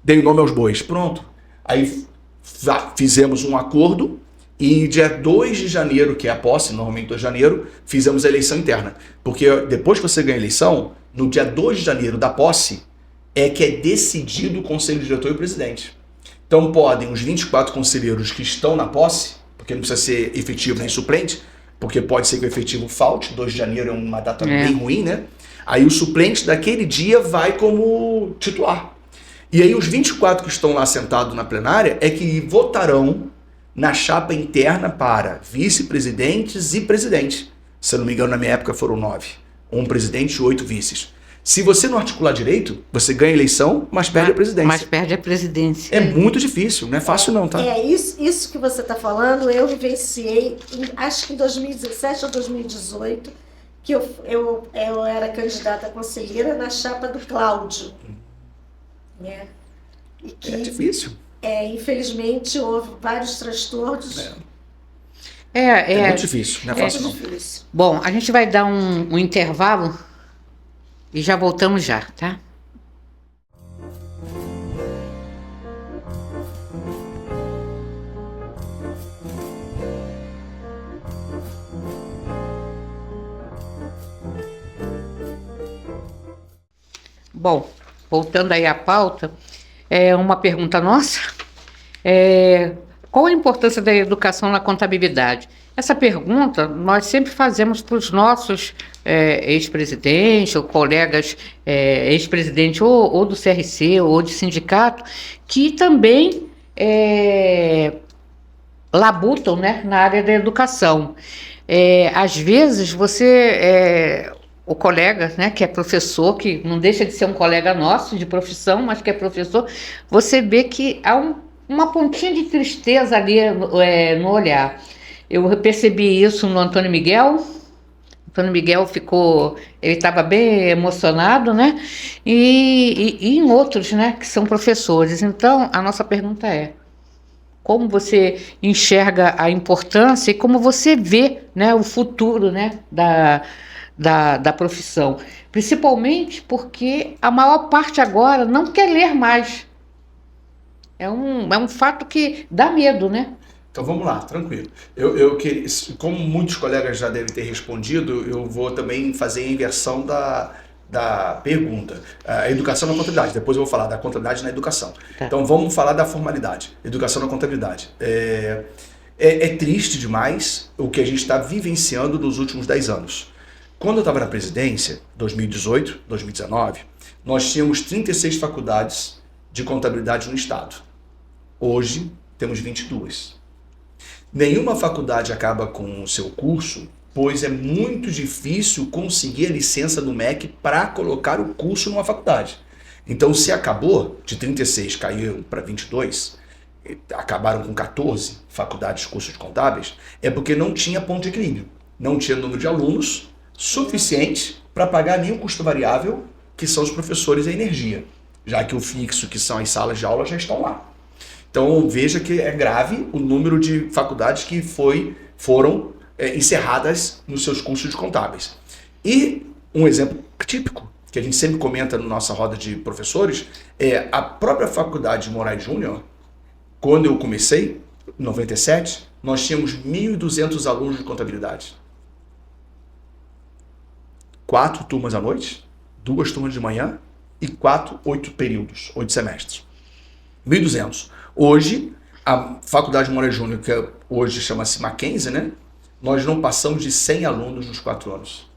Dei o nome aos bois. Pronto. Aí fizemos um acordo e dia 2 de janeiro, que é a posse, normalmente 2 de janeiro, fizemos a eleição interna. Porque depois que você ganha a eleição, no dia 2 de janeiro da posse, é que é decidido o conselho diretor e o presidente. Então podem os 24 conselheiros que estão na posse, porque não precisa ser efetivo nem suplente, porque pode ser que o efetivo falte, 2 de janeiro é uma data bem ruim, né? Aí o suplente daquele dia vai como titular. E aí os 24 que estão lá sentados na plenária é que votarão na chapa interna para vice-presidentes e presidente. Se eu não me engano, na minha época foram 9. Um presidente e 8 vices. Se você não articular direito, você ganha a eleição, mas perde a presidência. Mas perde a presidência. É muito difícil, não é fácil não, tá? Isso que você está falando, eu vivenciei, acho que em 2017 ou 2018, que eu era candidata a conselheira na chapa do Cláudio. Né? E que, é difícil. Infelizmente, houve vários transtornos. É muito difícil, não é fácil não. Difícil. Bom, a gente vai dar um intervalo e já voltamos já, tá? Bom, voltando aí à pauta, uma pergunta nossa, qual a importância da educação na contabilidade? Essa pergunta nós sempre fazemos para os nossos ex-presidentes ou colegas ex-presidentes ou do CRC ou de sindicato, que também labutam, né, na área da educação. Às vezes o colega, né, que é professor, que não deixa de ser um colega nosso de profissão, mas que é professor, você vê que há uma pontinha de tristeza ali no olhar. Eu percebi isso no Antônio Miguel. Antônio Miguel ele estava bem emocionado, né? E em outros, né, que são professores. Então, a nossa pergunta é: como você enxerga a importância e como você vê, né, o futuro, né, da profissão? Principalmente porque a maior parte agora não quer ler mais. É um fato que dá medo, né? Então vamos lá, tranquilo. Eu queria, como muitos colegas já devem ter respondido, eu vou também fazer a inversão da pergunta. A educação na contabilidade, depois eu vou falar da contabilidade na educação. Tá. Então vamos falar da formalidade, educação na contabilidade. É triste demais o que a gente está vivenciando nos últimos 10 anos. Quando eu estava na presidência, 2018, 2019, nós tínhamos 36 faculdades de contabilidade no estado. Hoje temos 22. Nenhuma faculdade acaba com o seu curso, pois é muito difícil conseguir a licença do MEC para colocar o curso numa faculdade. Então, se acabou, de 36 caiu para 22, acabaram com 14 faculdades de cursos contábeis, é porque não tinha ponto de equilíbrio. Não tinha número de alunos suficiente para pagar nenhum custo variável, que são os professores e a energia, já que o fixo, que são as salas de aula, já estão lá. Então veja que é grave o número de faculdades que foram encerradas nos seus cursos de contábeis. E um exemplo típico, que a gente sempre comenta na nossa roda de professores, é a própria Faculdade de Moraes Júnior. Quando eu comecei, em 97, nós tínhamos 1.200 alunos de contabilidade. 4 turmas à noite, 2 turmas de manhã e 8 períodos, 8 semestres. 1.200. Hoje, a Faculdade de Moraes Júnior, que hoje chama-se Mackenzie, né? Nós não passamos de 100 alunos nos 4 anos.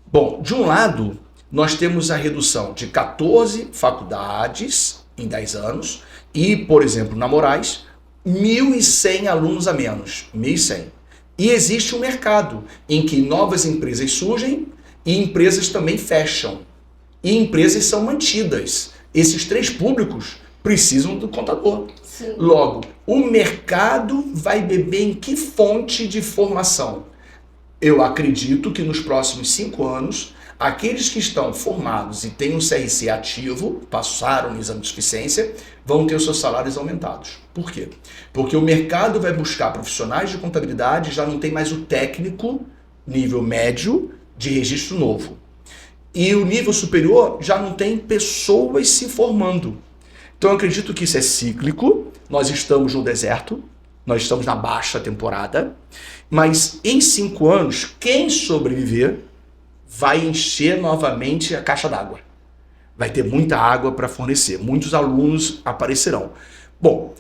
Bom, de um lado, nós temos a redução de 14 faculdades em 10 anos e, por exemplo, na Moraes, 1.100 alunos a menos, 1.100. E existe um mercado em que novas empresas surgem e empresas também fecham. E empresas são mantidas. Esses 3 públicos precisam do contador. Sim. Logo, o mercado vai beber em que fonte de formação? Eu acredito que nos próximos 5 anos, aqueles que estão formados e têm um CRC ativo, passaram no exame de suficiência, vão ter os seus salários aumentados. Por quê? Porque o mercado vai buscar profissionais de contabilidade, já não tem mais o técnico, nível médio, de registro novo. E o nível superior já não tem pessoas se formando. Então eu acredito que isso é cíclico, nós estamos no deserto, nós estamos na baixa temporada, mas em 5 anos, quem sobreviver vai encher novamente a caixa d'água. Vai ter muita água para fornecer, muitos alunos aparecerão. Bom,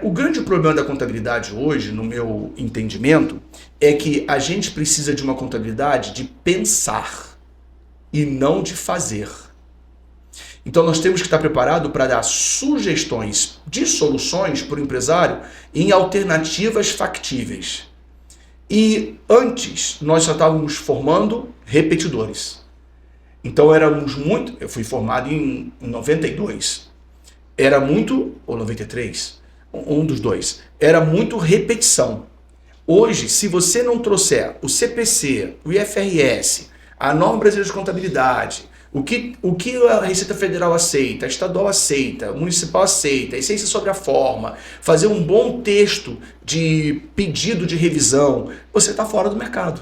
o grande problema da contabilidade hoje, no meu entendimento, é que a gente precisa de uma contabilidade de pensar e não de fazer. Então nós temos que estar preparados para dar sugestões de soluções para o empresário em alternativas factíveis. E antes nós só estávamos formando repetidores. Então éramos muito... Eu fui formado em 92. Era muito... Ou 93? Um dos dois. Era muito repetição. Hoje, se você não trouxer o CPC, o IFRS, a norma brasileira de contabilidade, o que a Receita Federal aceita, a estadual aceita, a municipal aceita, a essência sobre a forma, fazer um bom texto de pedido de revisão, você está fora do mercado.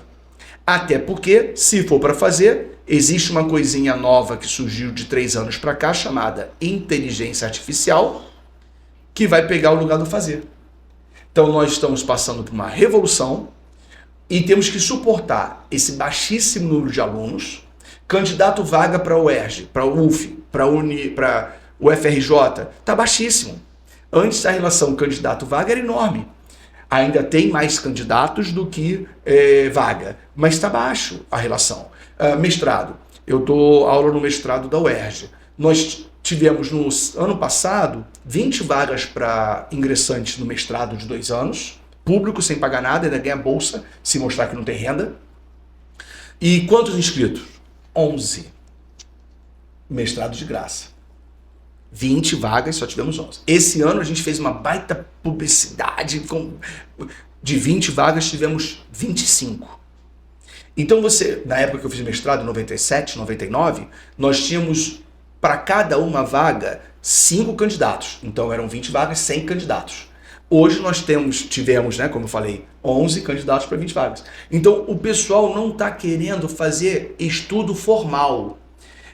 Até porque, se for para fazer, existe uma coisinha nova que surgiu de 3 anos para cá, chamada inteligência artificial, que vai pegar o lugar do fazer. Então nós estamos passando por uma revolução e temos que suportar esse baixíssimo número de alunos. Candidato vaga para o UERJ, para o UF, para o FRJ, está baixíssimo. Antes a relação candidato-vaga era enorme. Ainda tem mais candidatos do que vaga, mas está baixo a relação. Mestrado, eu dou aula no mestrado da UERJ. Nós tivemos no ano passado 20 vagas para ingressantes no mestrado de 2 anos, público sem pagar nada, ainda ganha bolsa, se mostrar que não tem renda. E quantos inscritos? 11. Mestrado de graça. 20 vagas, só tivemos 11. Esse ano a gente fez uma baita publicidade, de 20 vagas tivemos 25. Então na época que eu fiz mestrado, em 97, 99, nós tínhamos para cada uma vaga 5 candidatos. Então eram 20 vagas, 100 candidatos. Hoje nós tivemos, né, como eu falei, 11 candidatos para 20 vagas. Então o pessoal não está querendo fazer estudo formal.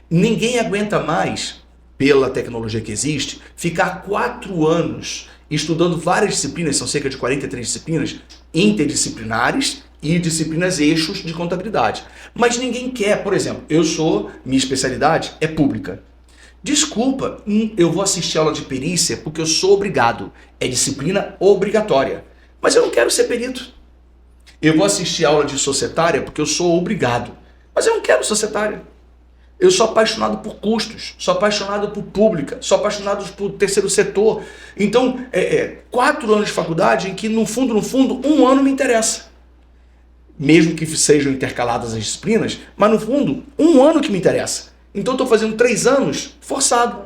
Ninguém aguenta mais, pela tecnologia que existe, ficar 4 anos estudando várias disciplinas, são cerca de 43 disciplinas, interdisciplinares e disciplinas eixos de contabilidade. Mas ninguém quer, por exemplo, minha especialidade é pública. Desculpa, eu vou assistir aula de perícia porque eu sou obrigado. É disciplina obrigatória. Mas eu não quero ser perito. Eu vou assistir aula de societária porque eu sou obrigado. Mas eu não quero societária. Eu sou apaixonado por custos, sou apaixonado por pública, sou apaixonado por terceiro setor. Então, 4 anos de faculdade em que, no fundo, 1 ano me interessa. Mesmo que sejam intercaladas as disciplinas, mas no fundo, 1 ano que me interessa. Então eu estou fazendo 3 anos forçado.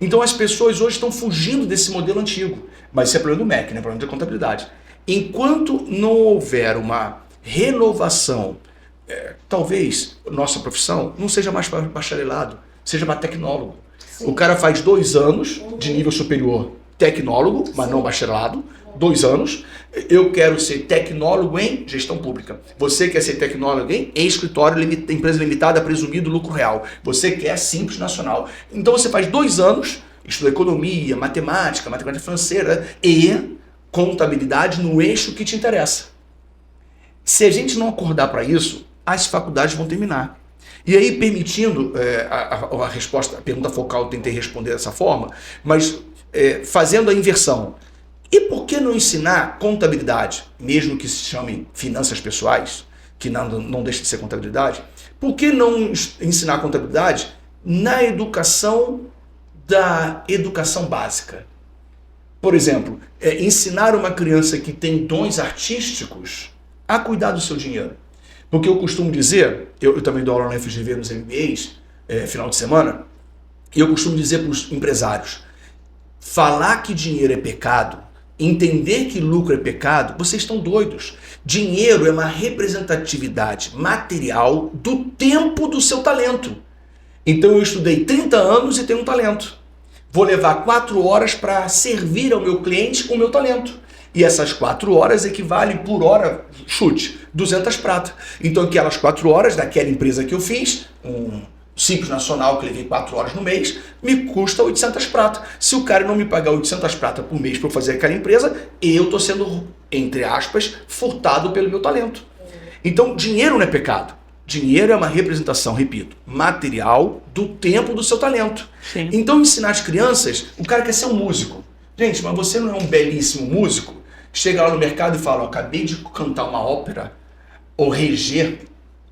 Então as pessoas hoje estão fugindo desse modelo antigo. Mas isso é problema do MEC, né? Problema da contabilidade. Enquanto não houver uma renovação, talvez nossa profissão não seja mais bacharelado, seja mais tecnólogo. Sim. O cara faz 2 anos de nível superior tecnólogo, mas não bacharelado, 2 anos. Eu quero ser tecnólogo em gestão pública. Você quer ser tecnólogo em escritório, empresa limitada, presumido lucro real. Você quer simples nacional. Então você faz 2 anos, estuda economia, matemática financeira e contabilidade no eixo que te interessa. Se a gente não acordar para isso, as faculdades vão terminar. E aí, permitindo a resposta, a pergunta focal, eu tentei responder dessa forma, mas fazendo a inversão. E por que não ensinar contabilidade, mesmo que se chame finanças pessoais, que não deixa de ser contabilidade? Por que não ensinar contabilidade na educação da educação básica. Por exemplo, ensinar uma criança que tem dons artísticos a cuidar do seu dinheiro. Porque eu costumo dizer, eu também dou aula na FGV nos MBAs, final de semana, e eu costumo dizer para os empresários, falar que dinheiro é pecado, entender que lucro é pecado, vocês estão doidos. Dinheiro é uma representatividade material do tempo do seu talento. Então eu estudei 30 anos e tenho um talento. Vou levar 4 horas para servir ao meu cliente com o meu talento. E essas 4 horas equivalem por hora, chute, 200 prata. Então aquelas 4 horas daquela empresa que eu fiz, um Simples Nacional que eu levei 4 horas no mês, me custa 800 prata. Se o cara não me pagar 800 prata por mês para eu fazer aquela empresa, eu estou sendo, entre aspas, furtado pelo meu talento. Então dinheiro não é pecado. Dinheiro é uma representação, repito, material do tempo do seu talento. Sim. Então ensinar as crianças, o cara quer ser um músico. Gente, mas você não é um belíssimo músico? Chega lá no mercado e fala, acabei de cantar uma ópera, ou reger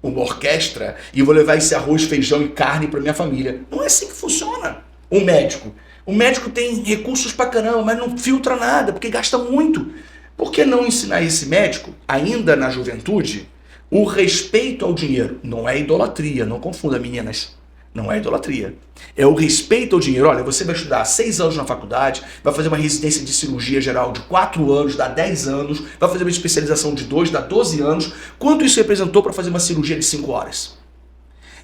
uma orquestra, e vou levar esse arroz, feijão e carne para minha família. Não é assim que funciona. O médico tem recursos pra caramba, mas não filtra nada, porque gasta muito. Por que não ensinar esse médico, ainda na juventude, o respeito ao dinheiro? Não é idolatria, não confunda, meninas. Não é idolatria. É o respeito ao dinheiro. Olha, você vai estudar 6 anos na faculdade, vai fazer uma residência de cirurgia geral de 4 anos, dá 10 anos, vai fazer uma especialização de 2, dá 12 anos. Quanto isso representou para fazer uma cirurgia de 5 horas?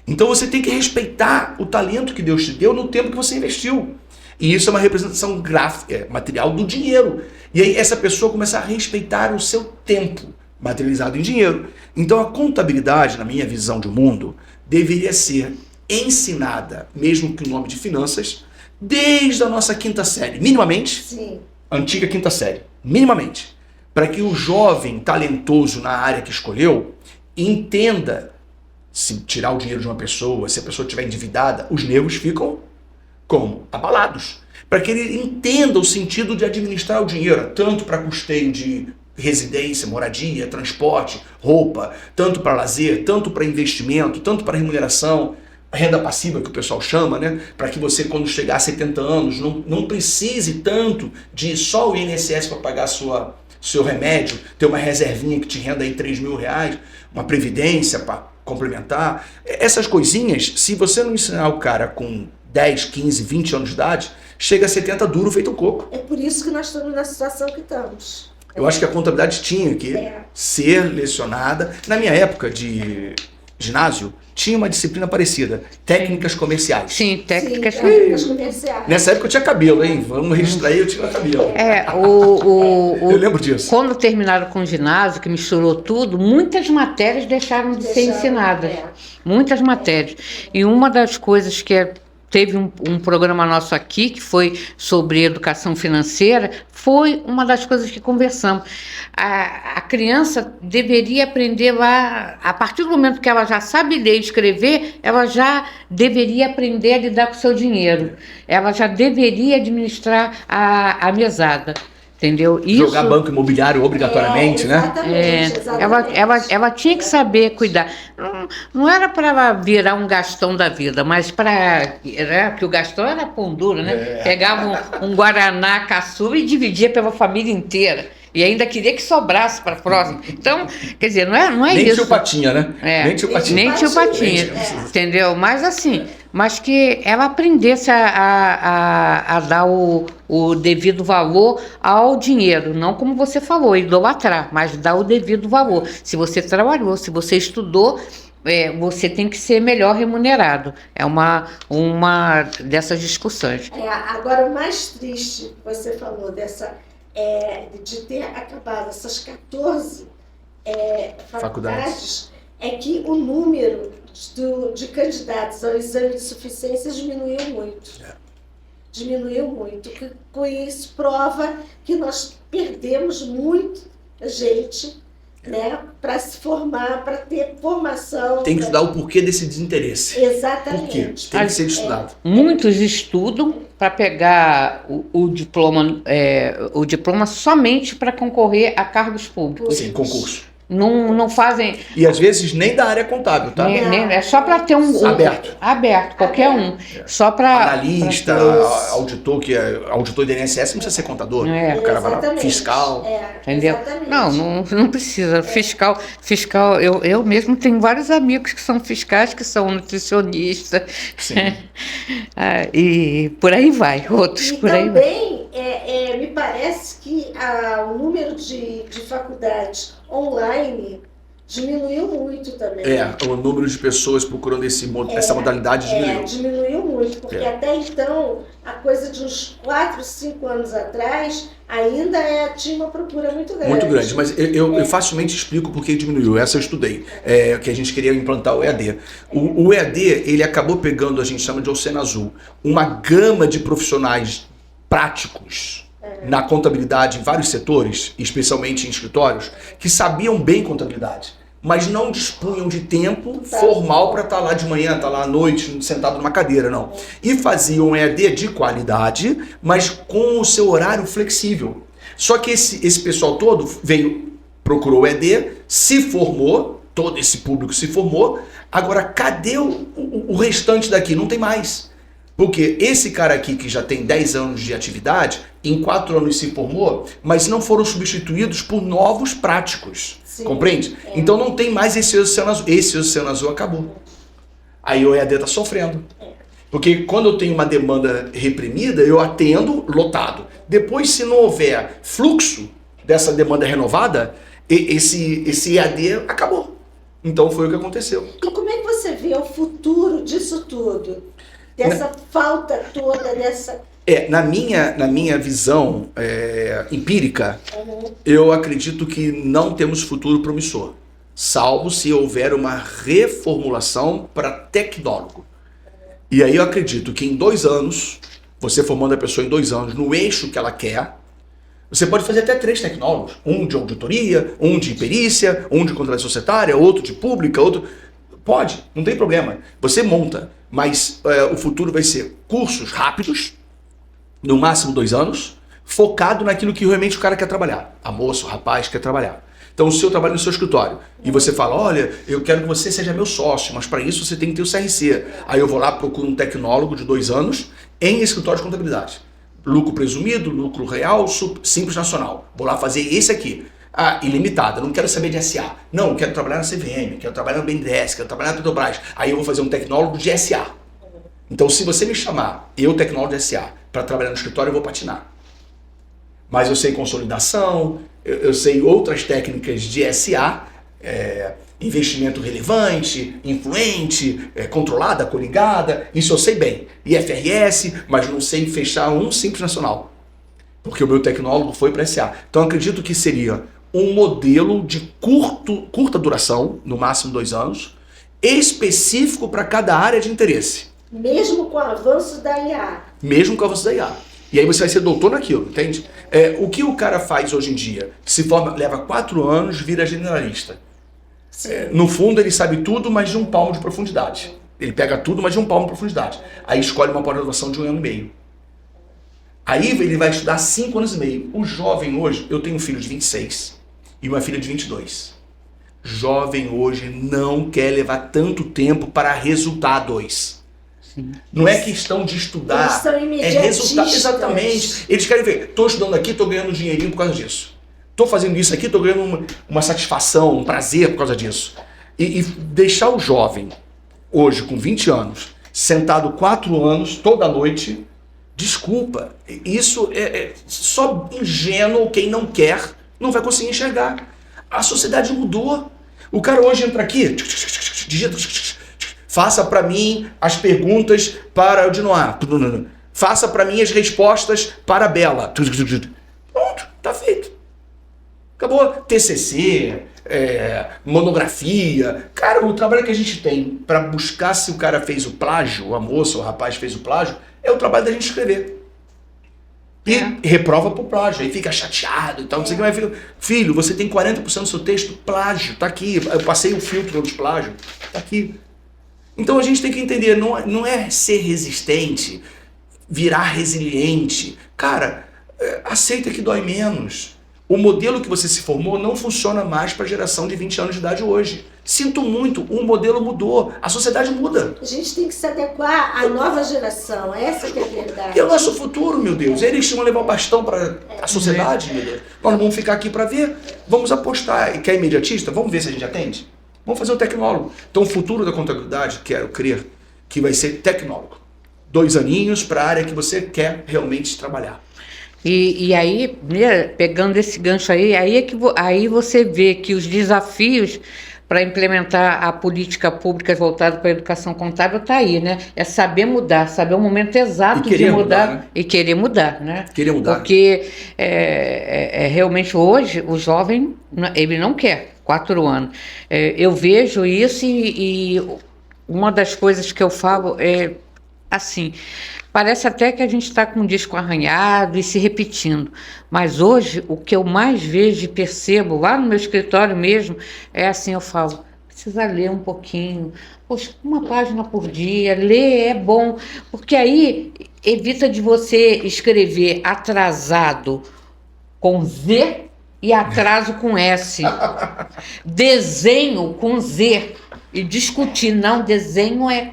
Então você tem que respeitar o talento que Deus te deu no tempo que você investiu. E isso é uma representação gráfica, material do dinheiro. E aí essa pessoa começa a respeitar o seu tempo materializado em dinheiro. Então a contabilidade, na minha visão de mundo, deveria ser ensinada, mesmo que o nome de finanças, desde a nossa 5ª série, minimamente. Sim. Antiga 5ª série, minimamente, para que o jovem talentoso na área que escolheu entenda, se tirar o dinheiro de uma pessoa, se a pessoa estiver endividada, os nervos ficam como? Abalados. Para que ele entenda o sentido de administrar o dinheiro, tanto para custeio de residência, moradia, transporte, roupa, tanto para lazer, tanto para investimento, tanto para remuneração, renda passiva que o pessoal chama, né? Para que você, quando chegar a 70 anos, não precise tanto de só o INSS para pagar seu remédio, ter uma reservinha que te renda aí R$3.000, uma previdência para complementar. Essas coisinhas, se você não ensinar o cara com 10, 15, 20 anos de idade, chega a 70 duro feito um coco. É por isso que nós estamos na situação que estamos. Eu acho que a contabilidade tinha que ser lecionada. Na minha época de ginásio, tinha uma disciplina parecida, técnicas comerciais. Sim, técnicas comerciais. Nessa época eu tinha cabelo, hein? Vamos registrar aí, eu tinha cabelo. Eu lembro disso. Quando terminaram com o ginásio, que misturou tudo, muitas matérias deixaram de ser ensinadas. Muitas matérias. E uma das coisas que teve um programa nosso aqui, que foi sobre educação financeira, foi uma das coisas que conversamos. A criança deveria aprender lá, a partir do momento que ela já sabe ler e escrever, ela já deveria aprender a lidar com o seu dinheiro. Ela já deveria administrar a mesada. Entendeu? Jogar banco imobiliário obrigatoriamente, né? Ela tinha que saber cuidar. Não era para ela virar um Gastão da vida, mas para. Porque o Gastão era pão duro, né? Pegava um Guaraná caçula e dividia pela família inteira. E ainda queria que sobrasse para a próxima. Então, quer dizer, não é nem isso. Nem tio Patinha, né? Nem tio Patinha. Entendeu? Mas assim, mas que ela aprendesse a dar o devido valor ao dinheiro. Não como você falou, idolatrar, mas dar o devido valor. Se você trabalhou, se você estudou, você tem que ser melhor remunerado. É uma dessas discussões. Agora, o mais triste que você falou de ter acabado essas 14 faculdades é que o número de candidatos ao exame de suficiência diminuiu muito. Diminuiu muito. Com isso, prova que nós perdemos muita gente, né, para se formar, para ter formação. Tem que estudar o porquê desse desinteresse. Exatamente. Por quê? Tem que ser estudado. Muitos estudam para pegar o diploma somente para concorrer a cargos públicos. Sim, concurso. Não fazem. E às vezes nem da área contábil, tá? É só para ter um. Aberto. Aberto, qualquer um. Só para. Analista, auditor, que é auditor do INSS, não precisa ser contador. O cara vai lá, fiscal. Entendeu? Não precisa. Fiscal, eu mesmo tenho vários amigos que são fiscais, que são nutricionistas. Sim. E por aí vai, outros E por aí vai. também, me parece que o número de faculdades online diminuiu muito também. O número de pessoas procurando essa modalidade diminuiu. Diminuiu muito, porque até então, a coisa de uns 4, 5 anos atrás, ainda tinha uma procura muito grande. Muito grande, mas eu facilmente explico por que diminuiu. Essa eu estudei, que a gente queria implantar o EAD. O EAD, ele acabou pegando, a gente chama de oceano azul, uma gama de profissionais práticos na contabilidade em vários setores, especialmente em escritórios, que sabiam bem contabilidade, mas não dispunham de tempo formal para estar lá de manhã, estar lá à noite, sentado numa cadeira, não. E faziam EAD de qualidade, mas com o seu horário flexível. Só que esse pessoal todo procurou o EAD, se formou, todo esse público se formou, agora cadê o restante daqui? Não tem mais. Porque esse cara aqui, que já tem 10 anos de atividade, em 4 anos se formou, mas não foram substituídos por novos práticos. Sim. Compreende? Então não tem mais esse oceano azul. Esse oceano azul acabou. Aí o EAD está sofrendo. Porque quando eu tenho uma demanda reprimida, eu atendo lotado. Depois, se não houver fluxo dessa demanda renovada, esse EAD acabou. Então foi o que aconteceu. E como é que você vê o futuro disso tudo? Dessa falta toda, dessa... Na minha visão empírica, eu acredito que não temos futuro promissor, salvo se houver uma reformulação para tecnólogo. E aí eu acredito que em 2 anos, você formando a pessoa em 2 anos, no eixo que ela quer, você pode fazer até 3 tecnólogos, um de auditoria, um de perícia, um de contabilidade societária, outro de pública, outro... Pode, não tem problema, você monta. Mas o futuro vai ser cursos rápidos, no máximo 2 anos, focado naquilo que realmente o cara quer trabalhar. A moça, o rapaz quer trabalhar. Então, se eu trabalho no seu escritório e você fala, olha, eu quero que você seja meu sócio, mas para isso você tem que ter o CRC. Aí eu vou lá, procuro um tecnólogo de 2 anos em escritório de contabilidade. Lucro presumido, lucro real, simples nacional. Vou lá fazer esse aqui. Ilimitada, não quero saber de SA. Não, quero trabalhar na CVM, quero trabalhar no BNDES, quero trabalhar na Petrobras. Aí eu vou fazer um tecnólogo de SA. Então, se você me chamar, eu tecnólogo de SA, para trabalhar no escritório, eu vou patinar. Mas eu sei consolidação, eu sei outras técnicas de SA, investimento relevante, influente, controlada, coligada, isso eu sei bem. IFRS, mas não sei fechar um simples nacional. Porque o meu tecnólogo foi para SA. Então, acredito que seria um modelo de curta duração, no máximo 2 anos, específico para cada área de interesse. Mesmo com o avanço da IA. Mesmo com o avanço da IA. E aí você vai ser doutor naquilo, entende? O que o cara faz hoje em dia? Se forma, leva 4 anos, vira generalista. No fundo ele sabe tudo, mas de 1 palmo de profundidade. Ele pega tudo, mas de 1 palmo de profundidade. Aí escolhe uma pós-graduação de 1 ano e meio. Aí ele vai estudar 5 anos e meio. O jovem hoje, eu tenho um filho de 26 e uma filha de 22. Jovem hoje não quer levar tanto tempo para resultados. Sim. Não é questão de estudar, eles são imediatistas. Resultado. Exatamente. Eles querem ver, estou estudando aqui, estou ganhando um dinheirinho por causa disso. Estou fazendo isso aqui, estou ganhando uma satisfação, um prazer por causa disso. E deixar o jovem, hoje com 20 anos, sentado 4 anos, toda noite... Desculpa, isso é só ingênuo. Quem não quer não vai conseguir enxergar. A sociedade mudou. O cara hoje entra aqui, digita, faça para mim as perguntas para o Dinoar, faça para mim as respostas para a Bela. Pronto, tá feito. Acabou. TCC, monografia. Cara, o trabalho que a gente tem para buscar se o cara fez o plágio, a moça, o rapaz fez o plágio, é o trabalho da gente escrever. E reprova por plágio. Aí fica chateado e tal. Não sei o que mais. Filho, você tem 40% do seu texto plágio. Tá aqui. Eu passei o filtro de plágio. Tá aqui. Então a gente tem que entender. Não é ser resistente, virar resiliente. Cara, aceita que dói menos. O modelo que você se formou não funciona mais para a geração de 20 anos de idade hoje. Sinto muito, o modelo mudou, a sociedade muda. A gente tem que se adequar à nova geração, essa que é a verdade. E é o nosso futuro, meu Deus. Eles vão levar o bastão para a sociedade, meu Deus. Nós não vamos ficar aqui para ver, vamos apostar. E quer imediatista? Vamos ver se a gente atende? Vamos fazer um tecnólogo. Então o futuro da contabilidade, quero crer, que vai ser tecnólogo. 2 aninhos para a área que você quer realmente trabalhar. E aí, né, pegando esse gancho aí é que aí você vê que os desafios para implementar a política pública voltada para a educação contábil está aí, né? É saber mudar, saber o momento exato de mudar, né? E querer mudar, né? Querer mudar. Porque realmente hoje o jovem, ele não quer 4 anos. Eu vejo isso e uma das coisas que eu falo é assim, parece até que a gente está com um disco arranhado e se repetindo, mas hoje o que eu mais vejo e percebo lá no meu escritório mesmo é assim, eu falo, precisa ler um pouquinho, poxa, 1 página por dia, ler é bom, porque aí evita de você escrever atrasado com Z e atraso com S, desenho com Z. E discutir, não, desenho é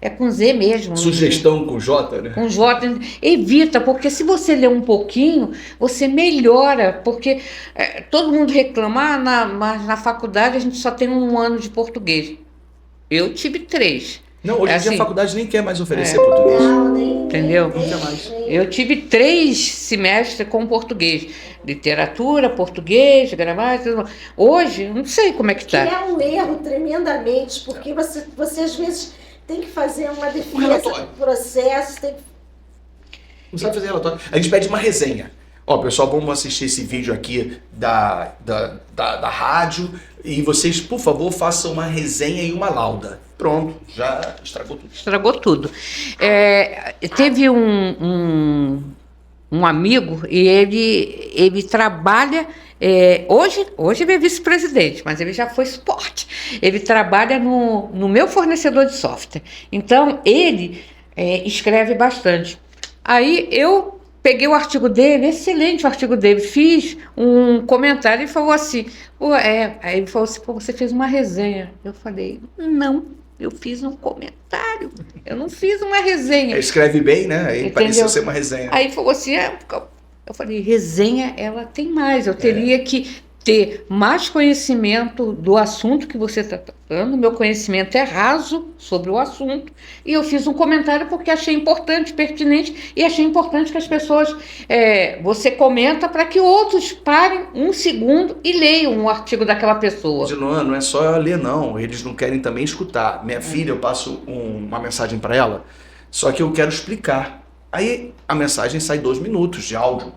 com Z mesmo. Sugestão com J, né? Com J. Evita, porque se você ler um pouquinho, você melhora, porque todo mundo reclama, mas na faculdade a gente só tem 1 ano de português. Eu tive 3. Não, hoje em dia assim, a faculdade nem quer mais oferecer português. Não, nem, Entendeu? nem, Nunca mais. Eu tive 3 semestres com português. Literatura, português, gramática. Hoje, não sei como é que Que está. é um erro tremendamente, porque você às vezes tem que fazer uma defesa relatório. do processo, tem que... Não sabe fazer relatório. A gente pede uma resenha. Ó, pessoal, vamos assistir esse vídeo aqui da rádio e vocês, por favor, façam uma resenha e uma lauda. Pronto, já estragou tudo. Estragou tudo. Teve um amigo e ele trabalha. Hoje ele é vice-presidente, mas ele já foi suporte. Ele trabalha no meu fornecedor de software. Então, ele escreve bastante. Aí eu peguei o artigo dele, excelente o artigo dele, fiz um comentário e falou assim, aí ele falou assim, pô, você fez uma resenha. Eu falei, não, eu fiz um comentário, eu não fiz uma resenha. Escreve bem, né? Aí Entendeu? pareceu ser uma resenha. Aí falou assim, eu falei, resenha, ela tem mais, eu teria que ter mais conhecimento do assunto que você está tratando, meu conhecimento é raso sobre o assunto, e eu fiz um comentário porque achei importante, pertinente, e achei importante que as pessoas, você comenta para que outros parem 1 segundo e leiam o artigo daquela pessoa. Não é só ler, não. Eles não querem também escutar. Minha filha, eu passo uma mensagem para ela, só que eu quero explicar. Aí a mensagem sai 2 minutos de áudio.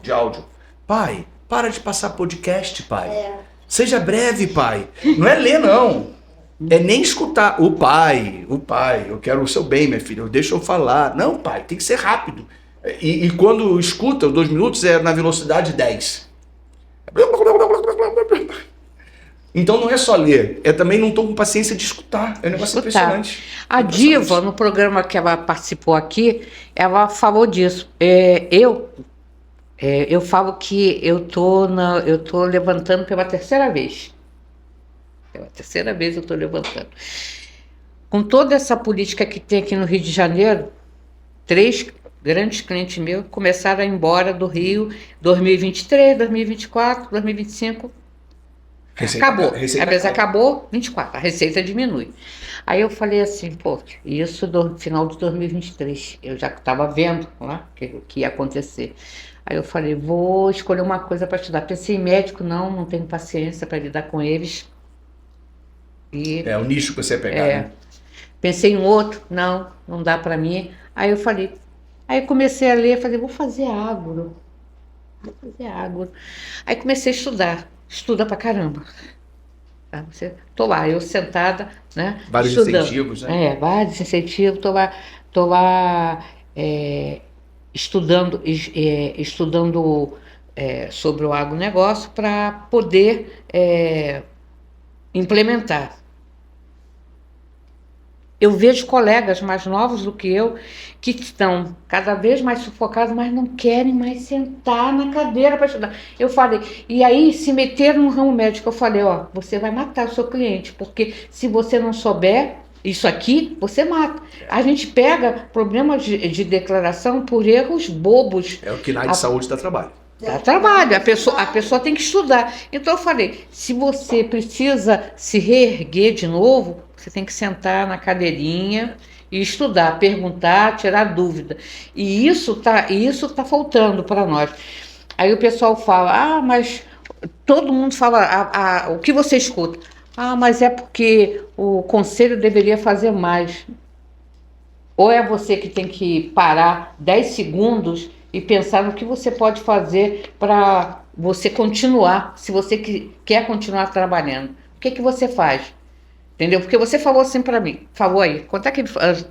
Pai, para de passar podcast, pai. Seja breve, pai. Não é ler, não. É nem escutar. O pai, eu quero o seu bem, minha filha. Deixa eu falar. Não, pai, tem que ser rápido. E quando escuta, 2 minutos é na velocidade 10. Então não é só ler, também não estou com paciência de escutar. É um negócio impressionante. A Diva, no programa que ela participou aqui, ela falou disso. Eu falo que eu tô levantando pela 3ª vez. Pela 3ª vez eu estou levantando. Com toda essa política que tem aqui no Rio de Janeiro, 3 grandes clientes meus começaram a ir embora do Rio 2023, 2024, 2025. Acabou. A mesa acabou, 24, a receita diminui. Aí eu falei assim, pô, isso no final de 2023, eu já estava vendo lá que ia acontecer. Aí eu falei, vou escolher uma coisa para estudar. Pensei em médico, não tenho paciência para lidar com eles. É o nicho que você ia pegar, né? Pensei em outro, não dá para mim. Aí eu falei, aí comecei a ler, falei, vou fazer agro. Aí comecei a estudar. Estuda pra caramba. Tá? Tô lá, eu sentada, né? Vários estudando. incentivos, né? Vários incentivos. Tô lá estudando sobre o agronegócio para poder implementar. Eu vejo colegas mais novos do que eu que estão cada vez mais sufocados, mas não querem mais sentar na cadeira para estudar. Eu falei, e aí se meteram no ramo médico, eu falei, ó, você vai matar o seu cliente, porque se você não souber isso aqui, você mata. A gente pega problemas de declaração por erros bobos. É o que na área de saúde dá trabalho. Dá trabalho, a pessoa tem que estudar. Então eu falei, se você precisa se reerguer de novo, você tem que sentar na cadeirinha e estudar, perguntar, tirar dúvida. E isso tá faltando para nós. Aí o pessoal fala, mas todo mundo fala, o que você escuta? Mas é porque o conselho deveria fazer mais. Ou é você que tem que parar 10 segundos e pensar no que você pode fazer para você continuar, se você quer continuar trabalhando. O que você faz? Entendeu? Porque você falou assim para mim, falou aí,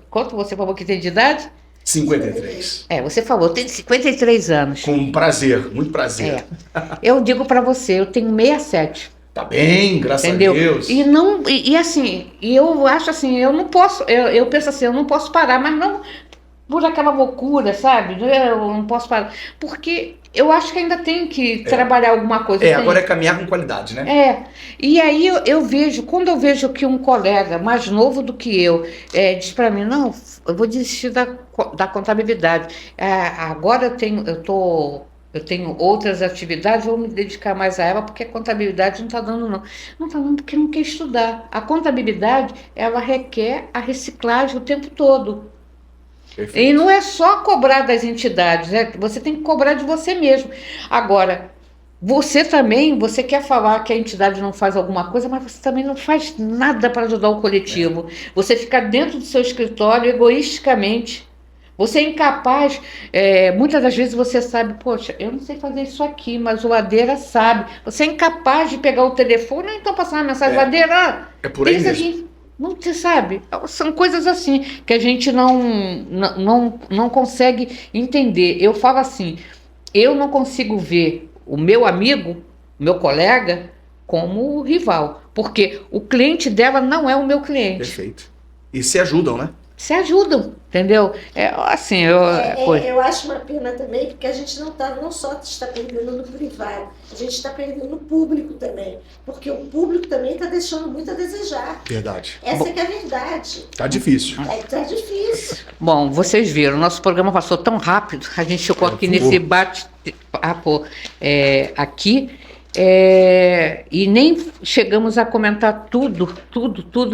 quanto você falou que tem de idade? 53. Você falou, tem 53 anos. Com prazer, muito prazer. Eu digo para você, eu tenho 67. Tá bem, graças Entendeu? a Deus. E eu acho assim, eu não posso, eu penso assim, eu não posso parar, mas não por aquela loucura, sabe? Eu não posso parar, porque eu acho que ainda tem que trabalhar alguma coisa. Agora é caminhar com qualidade, né? E aí eu vejo, quando eu vejo que um colega mais novo do que eu diz para mim, não, eu vou desistir da contabilidade. Agora eu tenho outras atividades, vou me dedicar mais a ela, porque a contabilidade não está dando, não. Não está dando porque não quer estudar. A contabilidade, ela requer a reciclagem o tempo todo. Perfeito. E não é só cobrar das entidades, né? Você tem que cobrar de você mesmo. Agora, você quer falar que a entidade não faz alguma coisa, mas você também não faz nada para ajudar o coletivo. Você fica dentro do seu escritório egoisticamente. Você é incapaz, muitas das vezes você sabe, poxa, eu não sei fazer isso aqui, mas o Ladeira sabe. Você é incapaz de pegar o telefone ou então passar uma mensagem, Ladeira, é por aí isso mesmo. aqui. Não, você sabe, são coisas assim que a gente não consegue entender. Eu falo assim, eu não consigo ver o meu amigo, meu colega, como rival, porque o cliente dela não é o meu cliente. Perfeito. E se ajudam, né? Se ajudam, entendeu? Eu acho uma pena também, porque a gente não só está perdendo no privado, a gente está perdendo no público também, porque o público também está deixando muito a desejar. Verdade. Essa que é a verdade. Tá difícil. Tá difícil. Bom, vocês viram, nosso programa passou tão rápido, a gente chegou aqui nesse bate-papo aqui, e nem chegamos a comentar tudo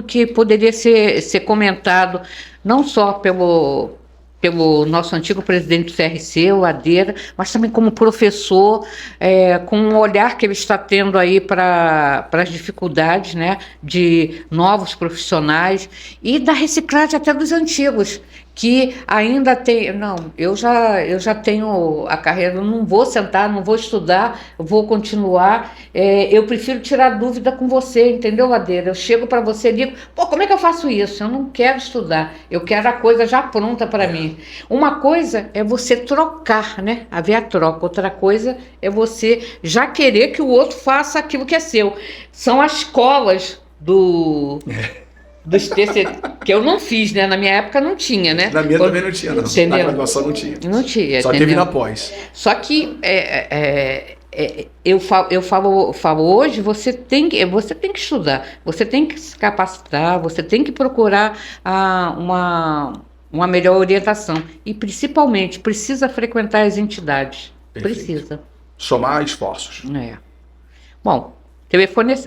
que poderia ser comentado, não só pelo nosso antigo presidente do CRC, o Ladeira, mas também como professor, com o olhar que ele está tendo aí para as dificuldades, né, de novos profissionais e da reciclagem até dos antigos, que ainda tem... Não, eu já tenho a carreira, não vou sentar, não vou estudar, vou continuar, eu prefiro tirar dúvida com você, entendeu, Ladeira? Eu chego para você e digo, como é que eu faço isso? Eu não quero estudar, eu quero a coisa já pronta para mim. Uma coisa é você trocar, né? Haver a troca, outra coisa é você já querer que o outro faça aquilo que é seu. São as escolas dos TCC, que eu não fiz, né? Na minha época não tinha, né? Na minha também não tinha, não. Entendeu? Na graduação não tinha. Não tinha, só entendeu? teve na pós. Só que eu falo hoje, você tem que estudar, você tem que se capacitar, você tem que procurar uma melhor orientação. E, principalmente, precisa frequentar as entidades. Perfeito. Precisa. Somar esforços. Bom,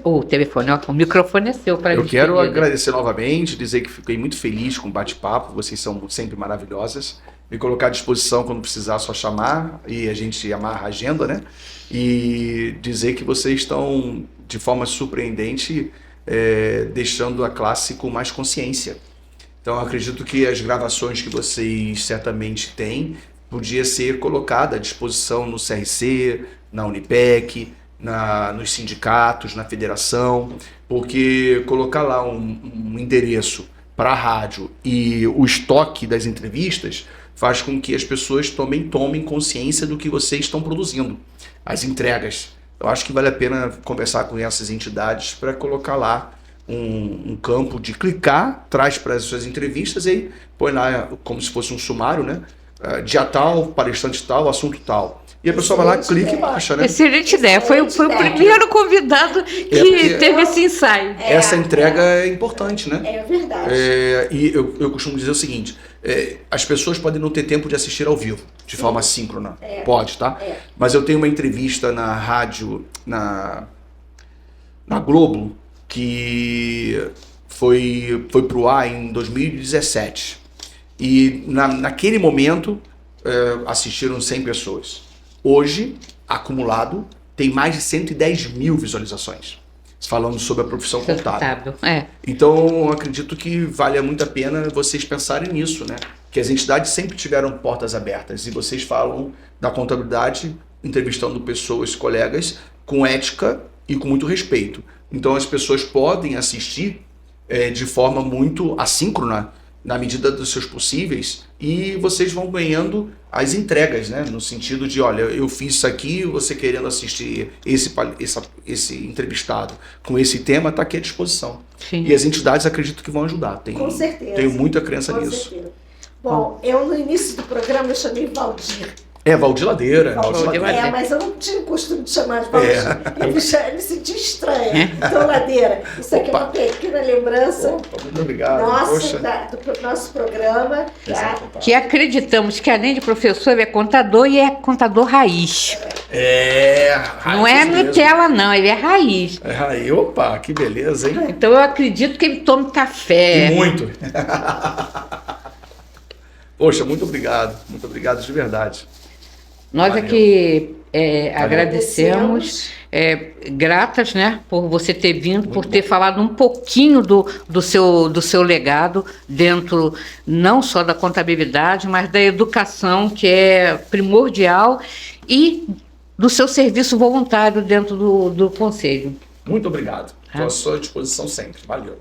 o microfone é seu para a gente. Eu quero agradecer novamente, dizer que fiquei muito feliz com o bate-papo, vocês são sempre maravilhosas. Me colocar à disposição quando precisar, só chamar e a gente amarra a agenda, né? E dizer que vocês estão, de forma surpreendente, deixando a classe com mais consciência. Então, eu acredito que as gravações que vocês certamente têm podia ser colocada à disposição no CRC, na Unipec, nos sindicatos, na federação, porque colocar lá um endereço para a rádio e o estoque das entrevistas faz com que as pessoas tomem consciência do que vocês estão produzindo, as entregas. Eu acho que vale a pena conversar com essas entidades para colocar lá um campo de clicar, traz para as suas entrevistas e aí põe lá como se fosse um sumário, né? Dia tal, palestrante tal, assunto tal. E a pessoa vai lá, clica e baixa, né? Excelente ideia. Foi o primeiro convidado que teve esse ensaio. Essa entrega é importante, né? É verdade. E eu costumo dizer o seguinte, as pessoas podem não ter tempo de assistir ao vivo, de forma síncrona. Pode, tá? Mas eu tenho uma entrevista na rádio, na Globo, que foi pro ar em 2017. E naquele momento assistiram 100 pessoas. Hoje, acumulado, tem mais de 110 mil visualizações, falando sobre a profissão contábil. Então, eu acredito que vale muito a pena vocês pensarem nisso, né? Que as entidades sempre tiveram portas abertas e vocês falam da contabilidade entrevistando pessoas, colegas, com ética e com muito respeito. Então, as pessoas podem assistir de forma muito assíncrona, na medida dos seus possíveis, e vocês vão ganhando as entregas, né? No sentido de, olha, eu fiz isso aqui, você querendo assistir esse entrevistado com esse tema, está aqui à disposição. Sim. E as entidades acredito que vão ajudar. Com certeza. Tenho muita crença Com nisso. certeza. Bom, eu no início do programa eu chamei Valdir. Valdir Ladeira. Mas eu não tinha o costume de chamar de Valdir. Eu me senti estranha. Então, Ladeira, isso aqui é uma pequena lembrança. Muito obrigado. Do nosso programa. Tá? Que acreditamos que além de professor é contador e é contador raiz. Raiz não é mesmo. Nutella não, ele é raiz. Raiz, opa, que beleza, hein? Então eu acredito que ele tome café. E muito. Poxa, muito obrigado de verdade. Nós Valeu. Aqui agradecemos, gratas, né, por você ter vindo, por ter falado um pouquinho do seu legado dentro não só da contabilidade, mas da educação, que é primordial, e do seu serviço voluntário dentro do Conselho. Muito obrigado. Estou à sua disposição sempre. Valeu.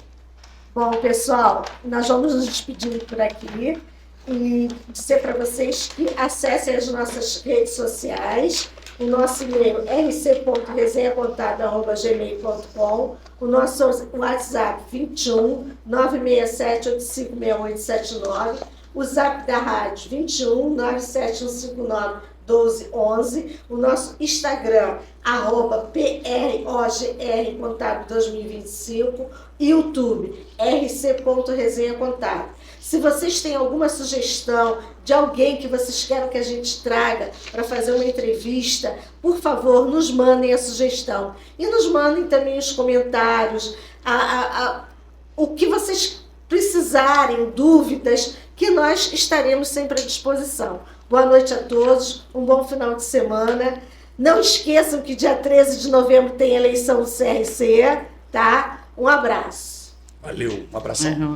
Bom, pessoal, nós vamos nos despedindo por aqui. E dizer para vocês que acessem as nossas redes sociais, o nosso e-mail rc.resenhacontábil@gmail.com, o nosso WhatsApp 21 967 856879, o Zap da rádio 21 97159 1211, o nosso Instagram, @PROGR Contábil 2025, YouTube, rc.resenhacontábil. Se vocês têm alguma sugestão de alguém que vocês querem que a gente traga para fazer uma entrevista, por favor, nos mandem a sugestão. E nos mandem também os comentários, o que vocês precisarem, dúvidas, que nós estaremos sempre à disposição. Boa noite a todos, um bom final de semana. Não esqueçam que dia 13 de novembro tem eleição do CRC, tá? Um abraço. Valeu, um abração.